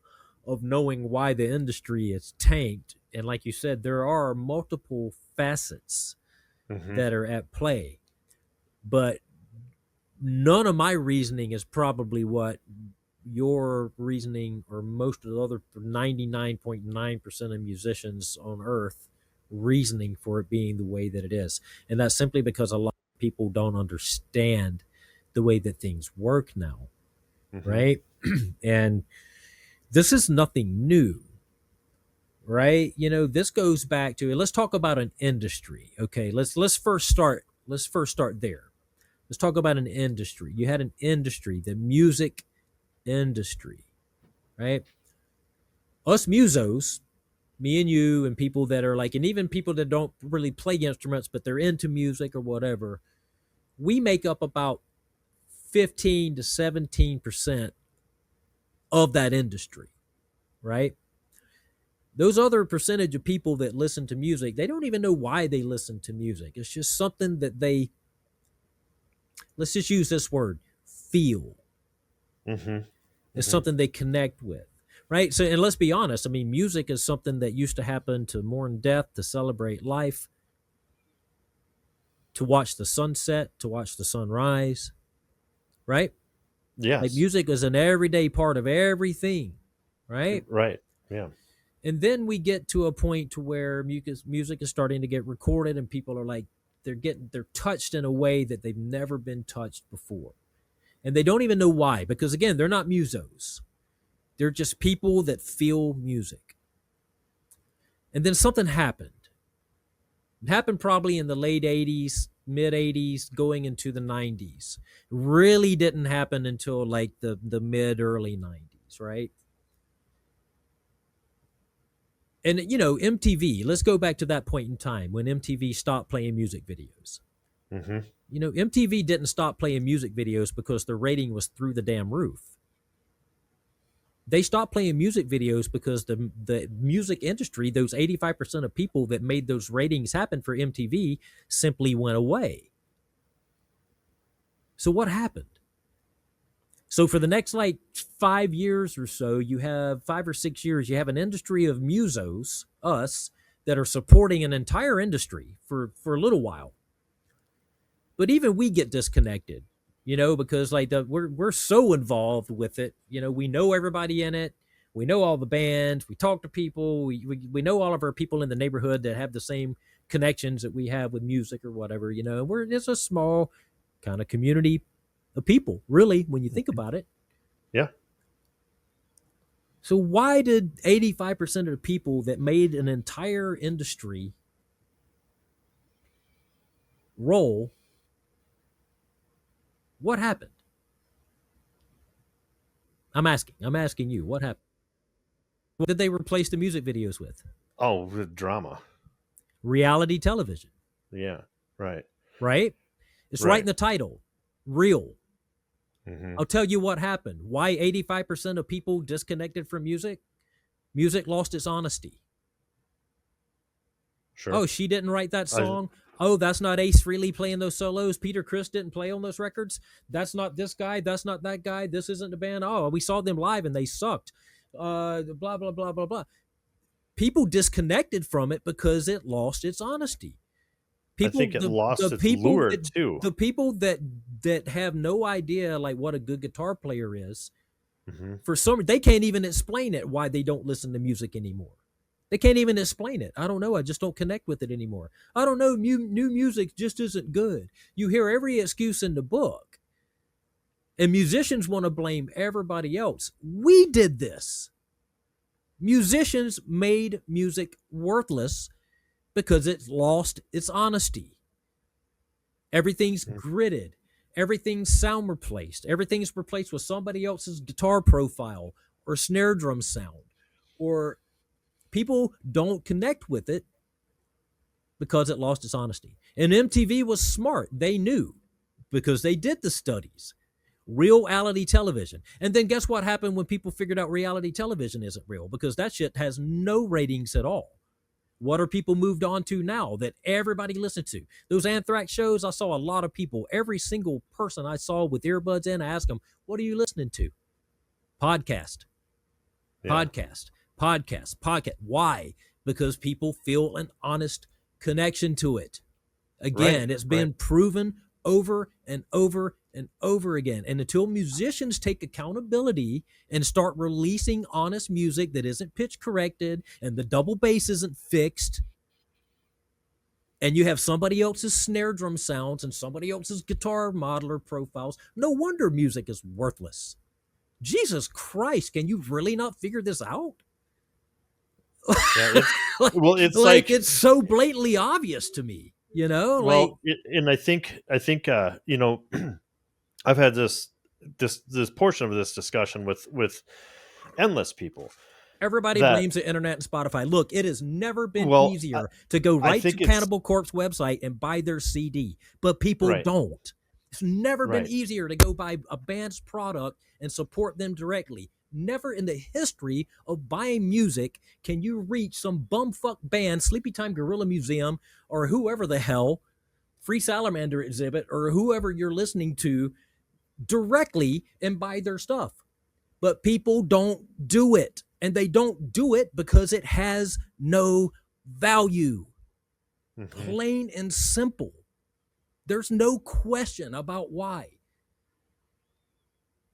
of knowing why the industry is tanked. And like you said, there are multiple facets mhm, that are at play, but none of my reasoning is probably what your reasoning or most of the other 99.9% of musicians on earth reasoning for it being the way that it is. And that's simply because a lot of people don't understand the way that things work now, right? And this is nothing new, right? You know, this goes back to, let's talk about an industry. Okay, let's first start there. Let's talk about an industry. You had an industry, the music industry, right? Us musos, me and you and people that are like, and even people that don't really play instruments but they're into music or whatever, we make up about 15 to 17% of that industry, right? Those other percentage of people that listen to music, they don't even know why they listen to music. It's just something that they, let's just use this word, feel. It's something they connect with, right? So, and let's be honest, I mean, music is something that used to happen to mourn death, to celebrate life, to watch the sunset, to watch the sunrise, right? Yes. Like music is an everyday part of everything, right? Right. Yeah. And then we get to a point to where music is starting to get recorded and people are like, they're touched in a way that they've never been touched before. And they don't even know why, because again, they're not musos. They're just people that feel music. And then something happened. It happened probably in the late 80s, mid 80s, going into the 90s. Really didn't happen until like the mid early 90s, right? And, you know, MTV, let's go back to that point in time when MTV stopped playing music videos. You know, MTV didn't stop playing music videos because the rating was through the damn roof. They stopped playing music videos because the music industry, those 85% of people that made those ratings happen for MTV, simply went away. So what happened? So for the next like 5 years or so, you have 5 or 6 years, you have an industry of musos, us, that are supporting an entire industry for a little while. But even we get disconnected, you know, because like we're so involved with it. You know, we know everybody in it. We know all the bands. We talk to people. We know all of our people in the neighborhood that have the same connections that we have with music or whatever, you know. And it's a small kind of community of people, really, when you think about it. Yeah. So why did 85% of the people that made an entire industry roll, what happened? I'm asking you, what happened? What did they replace the music videos with? Oh, the drama. Reality television. Yeah. Right. Right? It's right in the title. Real. Mm-hmm. I'll tell you what happened. Why 85% of people disconnected from music? Music lost its honesty. Sure. Oh, she didn't write that song. Oh, that's not Ace Frehley playing those solos. Peter Criss didn't play on those records. That's not this guy. That's not that guy. This isn't the band. Oh, we saw them live and they sucked. Blah, blah, blah, blah, blah. People disconnected from it because it lost its honesty. People, I think it lost its lure too. The people that have no idea like what a good guitar player is, for some, they can't even explain it why they don't listen to music anymore. They can't even explain it. I don't know. I just don't connect with it anymore. I don't know. New music just isn't good. You hear every excuse in the book. And musicians want to blame everybody else. We did this. Musicians made music worthless because it's lost its honesty. Everything's gridded. Everything's sound replaced. Everything's replaced with somebody else's guitar profile or snare drum sound, or people don't connect with it because it lost its honesty. And MTV was smart. They knew because they did the studies. Reality television. And then guess what happened when people figured out reality television isn't real? Because that shit has no ratings at all. What are people moved on to now that everybody listened to? Those Anthrax shows, I saw a lot of people. Every single person I saw with earbuds in, I asked them, what are you listening to? Podcast. Yeah. Podcast. Why? Because people feel an honest connection to it. Again, it's been proven over and over and over again. And until musicians take accountability and start releasing honest music that isn't pitch corrected and the double bass isn't fixed, and you have somebody else's snare drum sounds and somebody else's guitar modeler profiles, no wonder music is worthless. Jesus Christ, can you really not figure this out? Yeah, it's like it's so blatantly obvious to me, you know. Well, and I think you know, I've had this portion of this discussion with endless people. Everybody blames the internet and Spotify. Look, it has never been easier to go right to Cannibal Corpse website and buy their CD, but people don't. It's never been easier to go buy a band's product and support them directly. Never in the history of buying music can you reach some bumfuck band, Sleepy Time Gorilla Museum, or whoever the hell, Free Salamander Exhibit, or whoever you're listening to directly and buy their stuff. But people don't do it. And they don't do it because it has no value. Mm-hmm. Plain and simple. There's no question about why.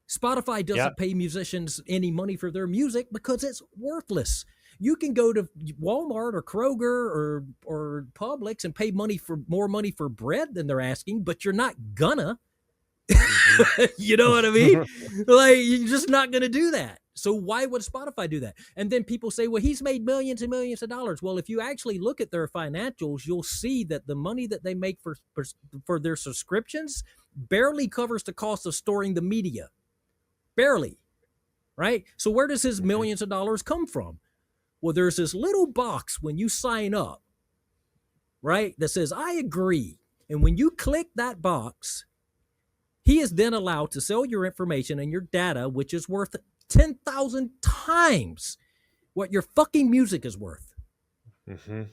Spotify doesn't pay musicians any money for their music because it's worthless. You can go to Walmart or Kroger or Publix and pay more money for bread than they're asking, but you're not gonna. Mm-hmm. You know what I mean? Like, you're just not gonna do that. So why would Spotify do that? And then people say, well, he's made millions and millions of dollars. Well, if you actually look at their financials, you'll see that the money that they make for their subscriptions barely covers the cost of storing the media. Barely, right? So where does his millions of dollars come from? Well, there's this little box when you sign up, right, that says, I agree. And when you click that box, he is then allowed to sell your information and your data, which is worth 10,000 times what your fucking music is worth. Mm-hmm.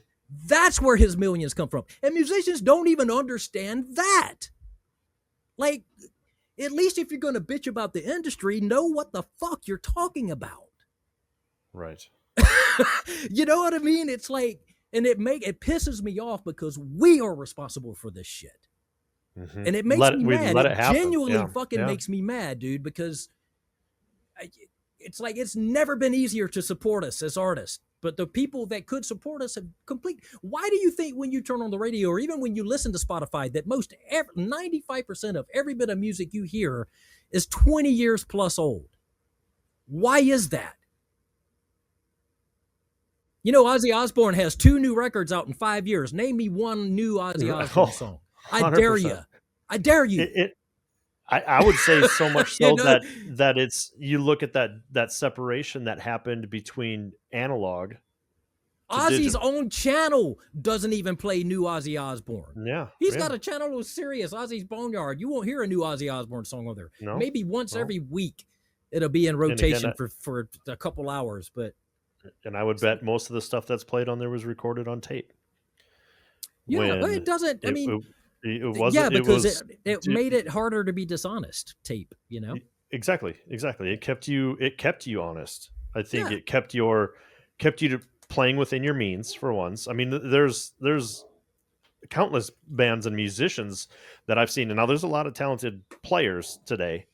That's where his millions come from. And musicians don't even understand that. Like, at least if you're going to bitch about the industry, know what the fuck you're talking about. Right. You know what I mean? It's like, and it pisses me off because we are responsible for this shit. Mm-hmm. And it makes me mad. It genuinely fucking makes me mad, dude, because it's like it's never been easier to support us as artists. But the people that could support us have Why do you think when you turn on the radio or even when you listen to Spotify that 95% of every bit of music you hear is 20 years plus old? Why is that? You know, Ozzy Osbourne has 2 new records out in 5 years. Name me one new Ozzy Osbourne song. I dare you. I dare you. I would say so much so that it's, you look at that separation that happened between analog. Ozzy's own channel doesn't even play new Ozzy Osbourne. Yeah. He's got a channel with Sirius, Ozzy's Boneyard. You won't hear a new Ozzy Osbourne song on there. No? Maybe once every week it'll be in rotation for a couple hours. And I would bet most of the stuff that's played on there was recorded on tape. Yeah, but it doesn't, I mean... It wasn't. Yeah, because it made it harder to be dishonest. Tape, you know. Exactly. It kept you honest. I think it kept you to playing within your means for once. I mean, there's countless bands and musicians that I've seen, and now there's a lot of talented players today.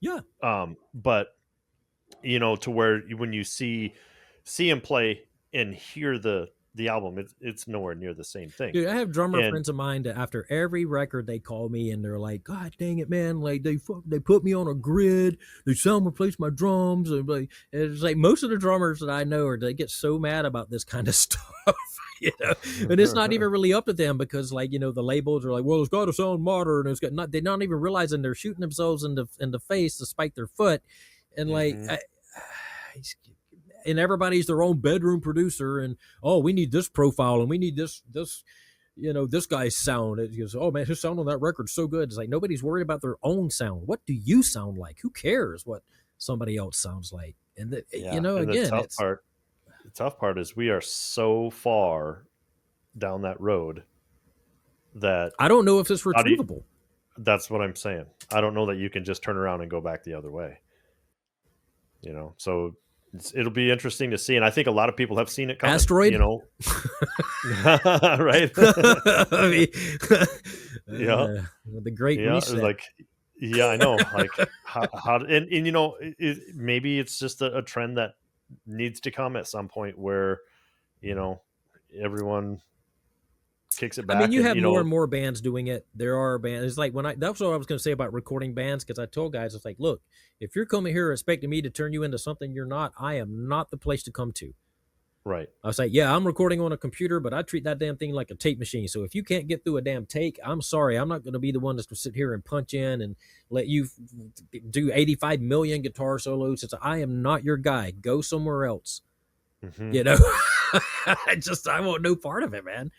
Yeah. But you know, to where when you see him play and hear the album, it's nowhere near the same thing. Dude, I have drummer friends of mine that after every record they call me and they're like, God dang it, man, like they put me on a grid, they sound replace my drums, and like it's like most of the drummers that I know they get so mad about this kind of stuff. You know, and it's not even really up to them because, like, you know, the labels are like, well, it's got to sound modern. It's got not. They're not even realizing they're shooting themselves in the face to spike their foot, and like. And everybody's their own bedroom producer, and we need this profile, and we need this, you know, this guy's sound. It goes, oh man, his sound on that record's so good. It's like nobody's worried about their own sound. What do you sound like? Who cares what somebody else sounds like? And you know, and again, the tough part is we are so far down that road that I don't know if it's retrievable. That's what I'm saying. I don't know that you can just turn around and go back the other way. You know, so. It'll be interesting to see, and I think a lot of people have seen it coming. Asteroid, you know, right? I mean, the Great Reset. Like, Yeah, I know. Like how and maybe it's just a trend that needs to come at some point where you know everyone kicks it I mean, back you and have more and more bands doing it. There are bands. It's like that's what I was going to say about recording bands, because I told guys, it's like, look, if you're coming here expecting me to turn you into something you're not, I am not the place to come to. right. I was like, yeah, I'm recording on a computer, but I treat that damn thing like a tape machine. So if you can't get through a damn take, I'm sorry. I'm not going to be the one to sit here and punch in and let you do 85 million guitar solos. I am not your guy. Go somewhere else. Hmm. You know, I want no part of it, man.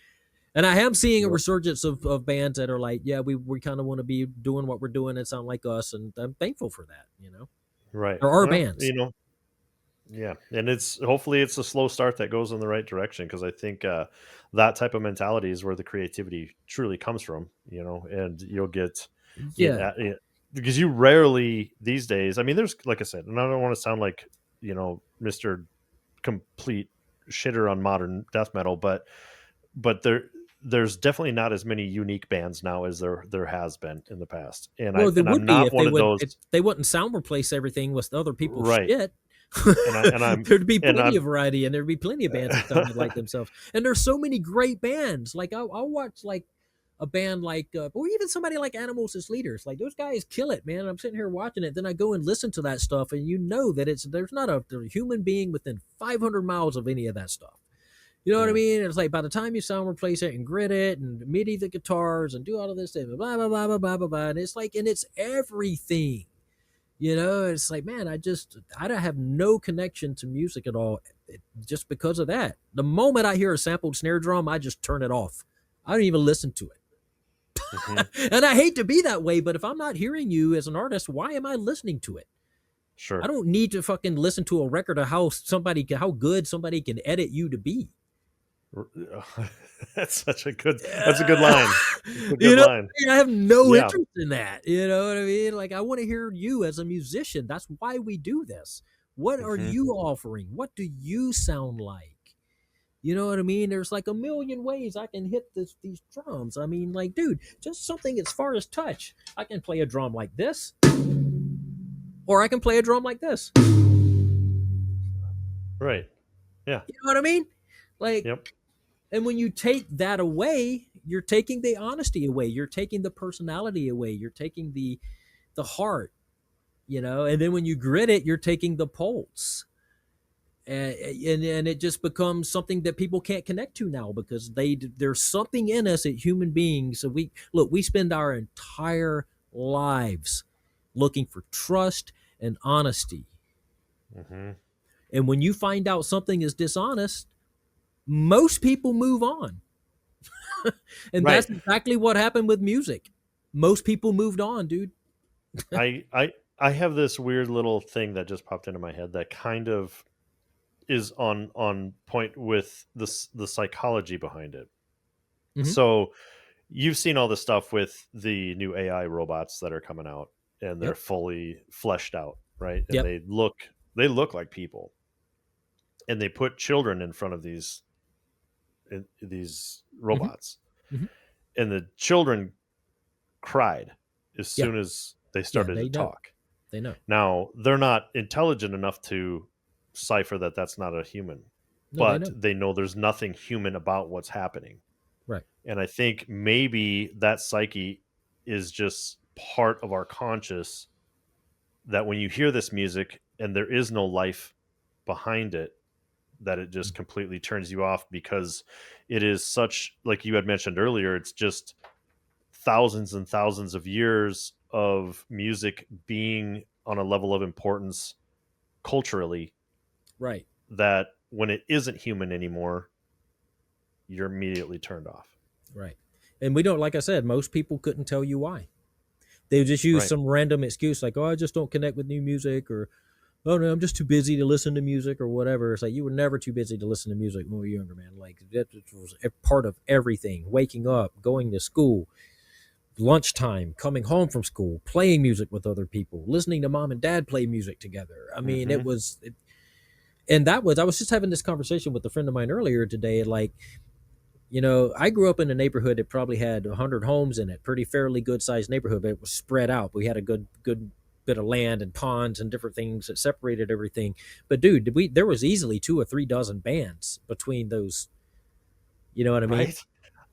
And I am seeing a Yep. resurgence of bands that are like, yeah, we kind of want to be doing what we're doing and sound like us. And I'm thankful for that, Right. There are Well, bands. yeah, and it's hopefully it's a slow start that goes in the right direction because I think that type of mentality is where the creativity truly comes from. And you'll get Yeah. because you rarely these days. I mean, there's like I said, and I don't want to sound like Mister Complete shitter on modern death metal, but there's definitely not as many unique bands now as there has been in the past, and Well, there I'm would be not if they one of would those. if they wouldn't sound replace everything with other people's Right. shit. And There'd be and plenty I'm of variety, and there'd be plenty of bands that sounded like themselves. And there's so many great bands. Like I'll watch like a band like, or even somebody like Animals as Leaders. Like those guys kill it, man. I'm sitting here watching it, then I go and listen to that stuff, and that there's not a human being within 500 miles of any of that stuff. You know what I Mm, mean? It's like by the time you sound replace it and grit it and MIDI the guitars and do all of this stuff, blah blah blah blah blah blah blah. And it's like, and it's everything. It's like, man, I don't have no connection to music at all, just because of that. The moment I hear a sampled snare drum, I just turn it off. I don't even listen to mhm. it. And I hate to be that way, but if I'm not hearing you as an artist, why am I listening to it? I Sure. don't need to fucking listen to a record of how good somebody can edit you to be. R that's a good line. It's a good you know, line. I have no Yeah. interest in that. You know what I mean? Like, I want to hear you as a musician. That's why we do this. What are Mhm. you offering? What do you sound like? You know what I mean? There's like a million ways I can hit these drums. I mean, like, dude, just something as far as touch. I can play a drum like this, or I can play a drum like this. Right. Yeah. You know what I mean? Like, Yep. and when you take that away, you're taking the honesty away. You're taking the personality away. You're taking the heart, and then when you grit it, you're taking the pulse. And it just becomes something that people can't connect to now, because there's something in us as human beings. So we spend our entire lives looking for trust and honesty. Mhm. And when you find out something is dishonest, most people move on. And Right. that's exactly what happened with music. Most people moved on, dude. I have this weird little thing that just popped into my head that kind of is on point with the psychology behind it. Hmm. So, you've seen all the stuff with the new AI robots that are coming out, and they're Yep. fully fleshed out, right? And Yep. they look like people, and they put children in front of these Hmm. robots, Hmm. and the children cried as Yeah. soon as they Yeah. started to They know. talk. They know. Now, they're not intelligent enough to cipher that that's not a human, No, they but know. they know there's nothing human about what's happening. Right. And I think maybe that psyche is just part of our conscious, that when you hear this music and there is no life behind it, that it just completely turns you off, because it is such, like you had mentioned earlier, it's just thousands and thousands of years of music being on a level of importance culturally, Right. that when it isn't human anymore, you're immediately turned off. Right. And we don't, like I said, most people couldn't tell you why. They would just use Right. some random excuse like, oh, I just don't connect with new music, or, oh, no, I'm just too busy to listen to music, or whatever. It's like, you were never too busy to listen to music when we were younger, man. Like, that was a part of everything: waking up, going to school, lunchtime, coming home from school, playing music with other people, listening to mom and dad play music together. I mean, Hmm. I was just having this conversation with a friend of mine earlier today. Like, You know, I grew up in a neighborhood that probably had 100 homes in it, pretty fairly good sized neighborhood, but it was spread out. We had a good bit of land and ponds and different things that separated everything. But dude, there was easily 2 or 3 dozen bands between those. You know what I mean? Right. It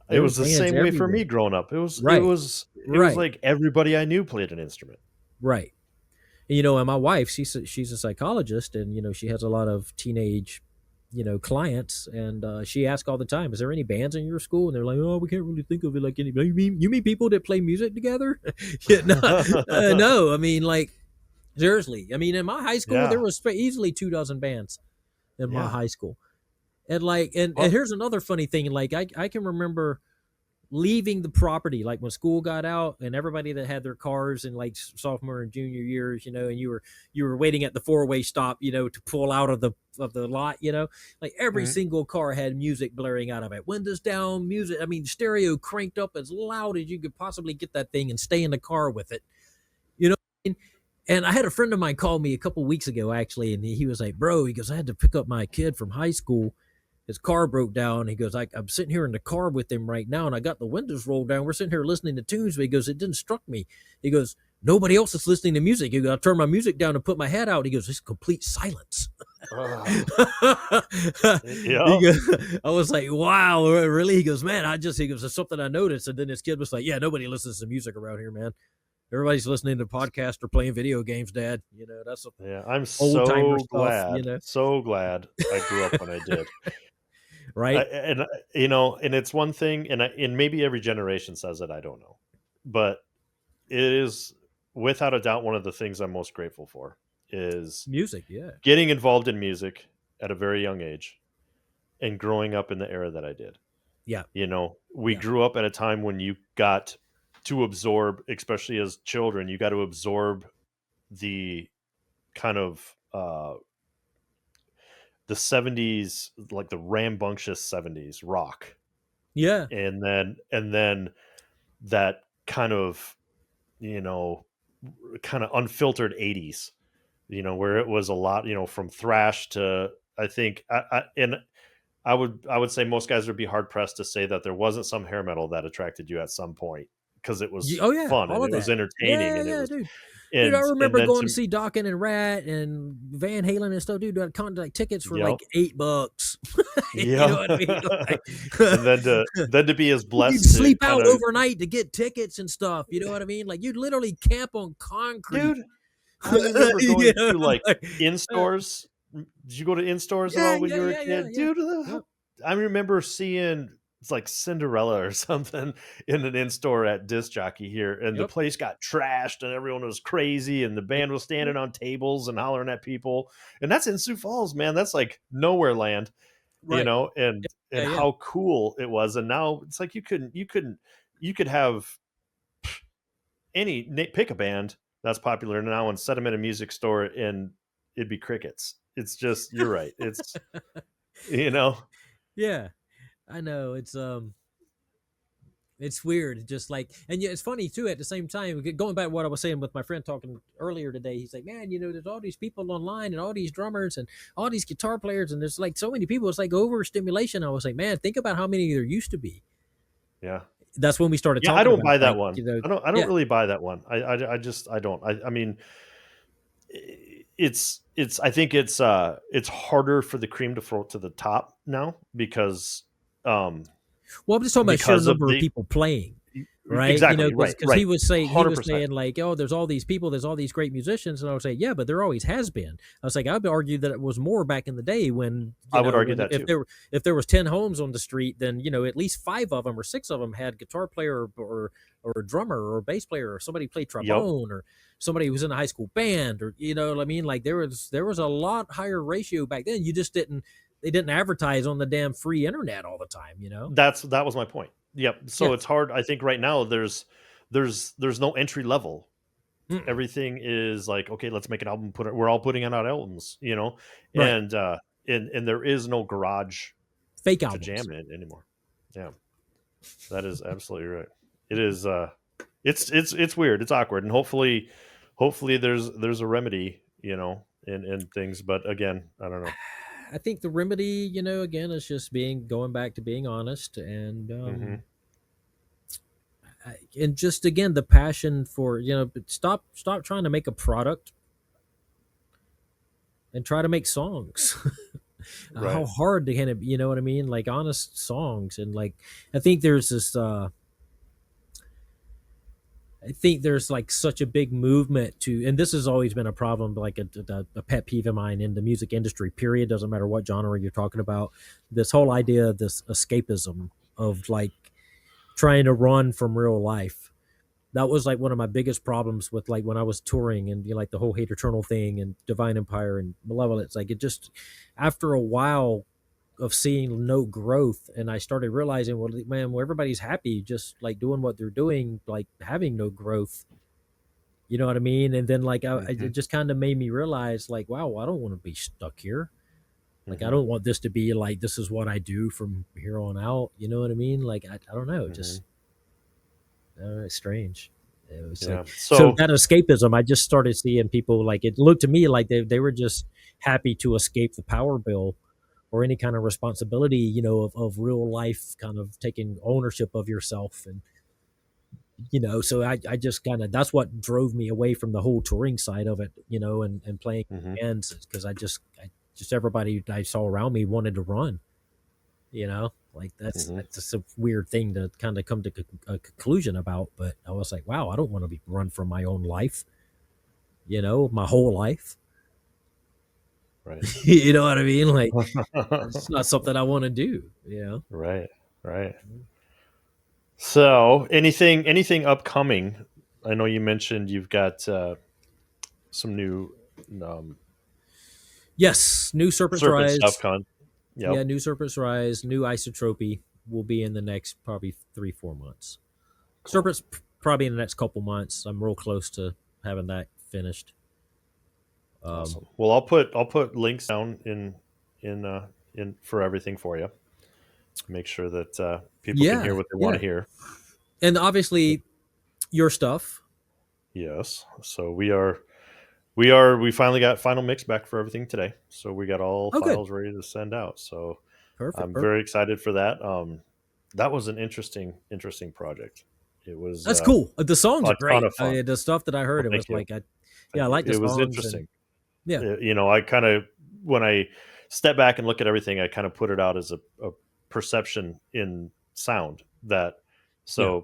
There was was the bands same way for everywhere. me growing up. Right, It was right, like everybody I knew played an instrument. right. You know, and my wife, she's a psychologist, and you know, she has a lot of teenage, you know, clients, and she asks all the time, "Is there any bands in your school?" And they're like, "Oh, we can't really think of it like any." You mean people that play music together? Yeah, no, no. I mean, like seriously. I mean, in my high school, there Yeah. was easily 2 dozen bands in my Yeah. high school, and like, and Well, here's another funny thing. Like, I can remember leaving the property like when school got out and everybody that had their cars in like sophomore and junior years, you know, and you were waiting at the four-way stop, you know, to pull out of the lot, you know, like every mhm. single car had music blaring out of it, windows down, music, I mean stereo cranked up as loud as you could possibly get that thing and stay in the car with it, you know. And I had a friend of mine call me a couple weeks ago actually, and he was like, "Bro," he goes, "I had to pick up my kid from high school. His car broke down." He goes, I'm sitting here in the car with him right now, and I got the windows rolled down. We're sitting here listening to tunes." But he goes, "It didn't struck me." He goes, "Nobody else is listening to music." He goes, "I turned my music down and put my head out." He goes, "It's complete silence." Ugh. He Yeah. goes, I was like, "Wow, really?" He goes, "Man, he goes, it's something I noticed." And then his kid was like, "Yeah, nobody listens to music around here, man. Everybody's listening to podcasts or playing video games, Dad. You know, that's some Yeah. I'm old timer stuff, you know." so glad I grew up when I did. Right? You know, and it's one thing, and maybe every generation says it. I don't know, but it is without a doubt one of the things I'm most grateful for is Music, yeah. getting involved in music at a very young age and growing up in the era that I did. Yeah. You know, we Yeah. grew up at a time when you got to absorb, especially as children, you got to absorb the kind of the 70s, like the rambunctious 70s rock. Yeah. And then that kind of, you know, kind of unfiltered 80s, you know, where it was a lot, you know, from thrash to, I think and I would say most guys would be hard pressed to say that there wasn't some hair metal that attracted you at some point, because it was Oh yeah, fun and all of it was that. entertaining Yeah, and it yeah, was dude. Dude, I and remember then going to to see Dokken and Rat and Van Halen and stuff, dude. Like tickets were yep. like $8. You know Yeah. what I mean? Like, And then to be as you'd blessed to sleep kind out of, overnight to get tickets and stuff. You know what I mean? Like you'd literally camp on concrete. dude, I remember You going know, to like like, in stores. Did you go to in stores at yeah, all when yeah, you were a yeah, yeah, kid? yeah. Dude, Yep. I remember seeing it's like Cinderella or something in an in store at Disc Jockey here, and the Yep. place got trashed and everyone was crazy, and the Yep. band was standing on tables and hollering at people. And that's in Sioux Falls, man. That's like nowhere land, you Right. know, Yeah, and yeah. how cool it was. And now it's like you could have pick a band that's popular now and set them in a music store and it'd be crickets. It's just, you're right. It's, you know, Yeah. I know. It's weird, just like, and yeah, it's funny too. At the same time, going back to what I was saying with my friend talking earlier today, he's like, "Man, you know, there's all these people online and all these drummers and all these guitar players, and there's like so many people. It's like overstimulation." I was like, "Man, think about how many there used to be." yeah. That's when we started Yeah. I talking don't about buy that like, one. you know, I don't yeah, really buy that one. I just, I don't, I mean, I think it's harder for the cream to float to the top now um, well, I'm just talking about sheer because of number of the, people playing, right? You know, exactly. Right. because Right. he was 100%. saying like, "Oh, there's all these people, there's all these great musicians," and I would say, "Yeah, but there always has been." I was like, "I would argue that it was more back in the day when, you I would know, argue when that too. if there was 10 homes on the street, then you know at least 5 of them or 6 of them had guitar player or a drummer or a bass player or somebody played Yep. trombone or somebody who was in a high school band, or you know what I mean. Like there was a lot higher ratio back then. You just didn't They didn't advertise on the damn free internet all the time, you know. That was my point. Yep. Yeah. So it's hard. I think right now there's no entry level. Mm-mm. Everything is like, okay, let's make an album. We're all putting out albums, you know, Right. and and there is no garage Fake to albums. jam in anymore. Yeah, that is absolutely right. It is. It's weird. It's awkward, and hopefully there's a remedy, you know, in things. But again, I don't know. I think the remedy, again, is just going back to being honest, Hmm. and just again the passion for, but stop trying to make a product and try to make songs. How Right. hard can it be, you know what I mean? Like honest songs. And like I think there's this I think there's like such a big movement to, and this has always been a problem, like a pet peeve of mine in the music industry, period. Doesn't matter what genre you're talking about. This whole idea of this escapism of like trying to run from real life. That was like one of my biggest problems with like when I was touring and like the whole Hate Eternal thing and Divine Empire and Malevolent. It's like it just, after a while of seeing no growth, and I started realizing, well, man, well, everybody's happy just like doing what they're doing, like having no growth. You know what I mean? And then like it Hmm. just kind of made me realize, like, wow, I don't want to be stuck here. Like I Hmm. don't want this to be like this is what I do from here on out. You know what I mean? Like I don't know, Hmm. just it's strange. It was like Yeah. so So. that escapism. I just started seeing people like it looked to me like they were just happy to escape the power bill or any kind of responsibility, of real life, kind of taking ownership of yourself. And, so I just kind of, that's what drove me away from the whole touring side of it, and playing Hmm. bands because I just everybody I saw around me wanted to run, like Hmm. that's just a weird thing to kind of come to a conclusion about. But I was like, wow, I don't want to be run from my own life, my whole life. Right. You know what I mean? Like, it's not something I want to do. Right. Right. So, anything upcoming? I know you mentioned you've got some new um, Yes, new Serpents serpent stuff Rise. coming. Yeah, Yep. new Serpents Rise, new Isotropy will be in the next probably 3-4 months. Cool. Serpents probably in the next couple months. I'm real close to having that finished. Um, Awesome. Well, I'll put links down in for everything for you. Make sure that people can hear yeah, what they want yeah, to hear. and obviously your stuff. Yes. So we finally got final mix back for everything today. So we got all Oh, good, files ready to send out. So perfect, I'm very perfect. excited for that. That was an interesting project. It was That's cool. The songs a are ton great. of fun. The stuff that I heard, Well, it thank was you. like, yeah, I Thank you. like the It was songs, and interesting. yeah, I kind of, when I step back and look at everything, I kind of put it out as a perception in sound that yeah,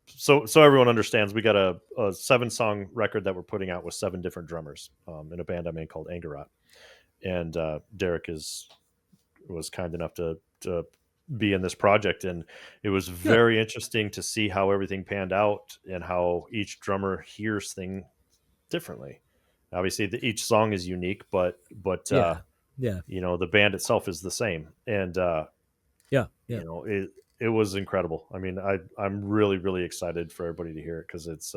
so so everyone understands. We got a 7 song record that we're putting out with 7 different drummers in a band I'm in called Angerot, and Derek is was kind enough to be in this project, and it was good, very interesting to see how everything panned out and how each drummer hears thing differently. Obviously, each song is unique, but yeah, yeah, the band itself is the same, and yeah, yeah, it was incredible. I mean, I'm really excited for everybody to hear it because it's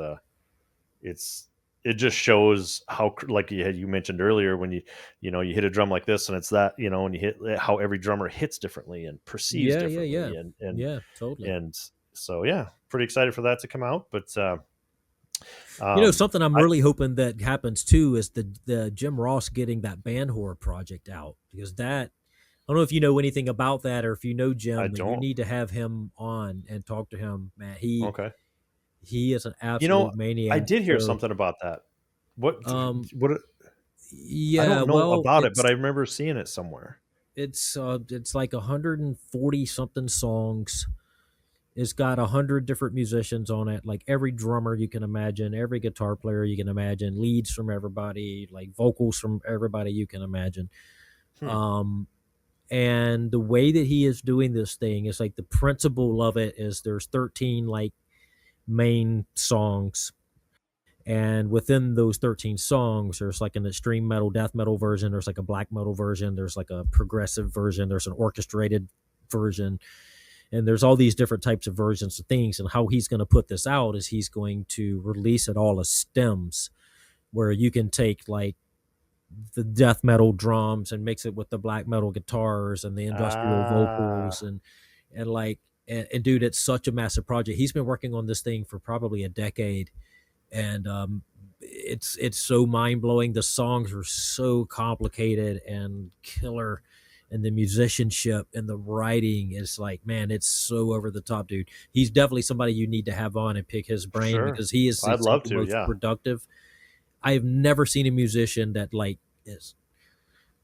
it just shows how like you mentioned earlier when you hit a drum like this and it's that and you hit how every drummer hits differently and perceives yeah, yeah, yeah, differently yeah, totally. and so yeah, pretty excited for that to come out. But um, Something I'm I really hoping that happens too is the Jim Ross getting that band horror project out, because that, I don't know if you know anything about that or if you know I Jim, but you don't. need to have him on and talk to him. Man, he Okay. he is an You know, absolute I maniac. did hear So, something about that. What um, what I yeah, don't know well, about it, but I remember seeing it somewhere. it's like 140 something songs. It's got 100 different musicians on it, like every drummer you can imagine, every guitar player you can imagine, leads from everybody, like vocals from everybody you can imagine. Hmm. Um, and the way that he is doing this thing is like the principle of it is there's 13 like main songs, and within those 13 songs there's like an extreme metal death metal version, there's like a black metal version, there's like a progressive version, there's an orchestrated version, and there's all these different types of versions of things. And how he's going to put this out is he's going to release it all as stems, where you can take like the death metal drums and mix it with the black metal guitars and the industrial vocals, Ah. and like and dude, it's such a massive project. He's been working on this thing for probably a decade, and it's so mind blowing. The songs are so complicated and killer, and the musicianship and the writing is like, man, it's so over the top, dude. He's definitely somebody you need to have on and pick his For brain, sure. because he is I'd some love of the to. most Yeah. productive. I have never seen a musician that like is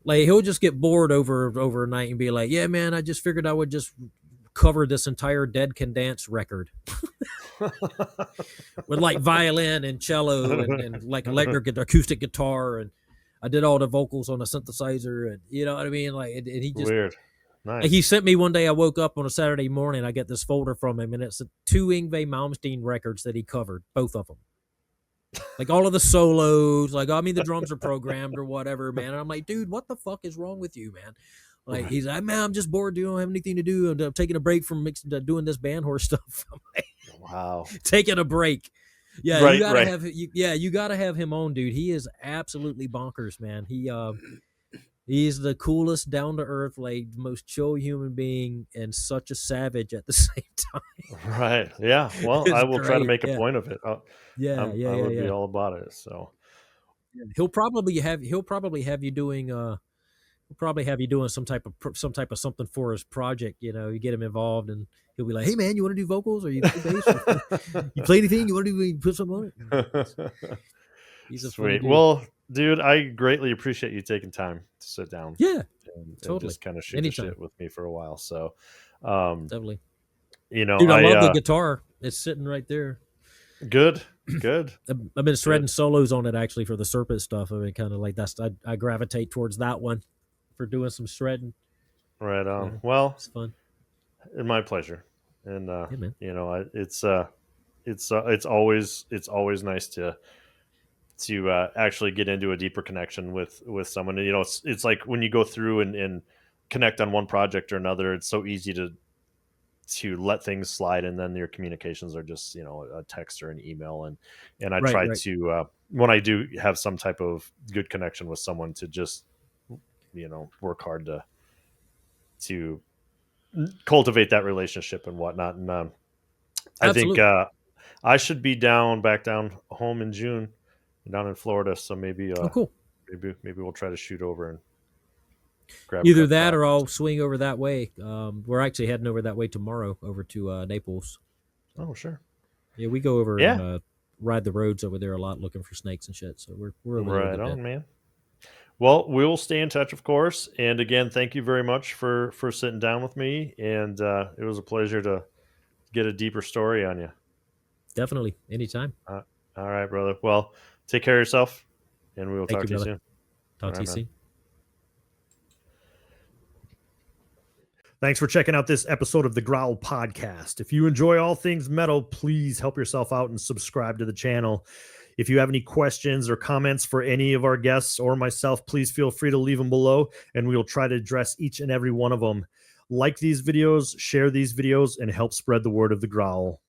like, he'll just get bored over a night and be like, yeah, man, I just figured I would just cover this entire Dead Can Dance record with like violin and cello and like electric acoustic guitar, and I did all the vocals on a synthesizer, and you know what I mean, like, and he just, Weird. like, he Nice. sent me one day. I woke up on a Saturday morning, I get this folder from him, and it's 2 Yngwie Malmsteen records that he covered, both of them, like all of the solos, like, I mean, the drums are programmed or whatever, man. And I'm like, dude, what the fuck is wrong with you, man? Like, he's like, man, I'm just bored, dude. I don't have anything to do, and I'm taking a break from doing this band horse stuff. I'm like, Wow. taking a break. Yeah, you Right. gotta Right. have you gotta have him on, dude. He is absolutely bonkers, man. He's the coolest, down to earth, like, most chill human being, and such a savage at the same time. Right. Yeah. Well, I It's will try to great. make a Yeah, point of it. yeah, yeah, I yeah, would be yeah. all about it. So. He'll probably have you doing he'll probably have you doing some type of something for his project. You know, you get him involved, and he'll be like, "Hey, man, you want to do vocals, or you play bass, or you play anything? You want to do, put something on it?" He's a funny Sweet. dude. Well, dude, I greatly appreciate you taking time to sit down Yeah, and totally. just kind of shoot the Anytime, shit with me for a while. So, um, definitely. you know, Dude, I love the guitar. It's sitting right there. good, good, I've been shredding good. solos on it, actually, for the Serpent stuff. I mean, kind of like I gravitate towards that one for doing some shredding. Right on. So Well, it's fun. my pleasure. And Yeah, man. you know, it's always nice to actually get into a deeper connection with someone. And, you know, it's like when you go through and connect on one project or another, it's so easy to let things slide, and then your communications are just, you know, a text or an email. And I Right, try right. to when I do have some type of good connection with someone, to just, you know, work hard to cultivate that relationship and whatnot. And I think Absolutely. I should be back down home in June, down in Florida. So maybe Oh, cool. maybe we'll try to shoot over and grab a Either couple that, or hours. I'll swing over that way. We're actually heading over that way tomorrow, over to Naples. So, Oh, sure. yeah, we go over and Yeah. ride the roads over there a lot, looking for snakes and shit. So we're over there a Right good bit. on, man. Well, we'll stay in touch, of course. And again, thank you very much for sitting down with me. And it was a pleasure to get a deeper story on you. Definitely, anytime. Uh, all right, brother. Well, take care of yourself, and we will Thank talk you, to you brother. soon. All Talk to right, you man. soon. Thanks for checking out this episode of the Growl podcast. If you enjoy all things metal, please help yourself out and subscribe to the channel. If you have any questions or comments for any of our guests or myself, please feel free to leave them below, and we will try to address each and every one of them. Like these videos, share these videos, and help spread the word of the Growl.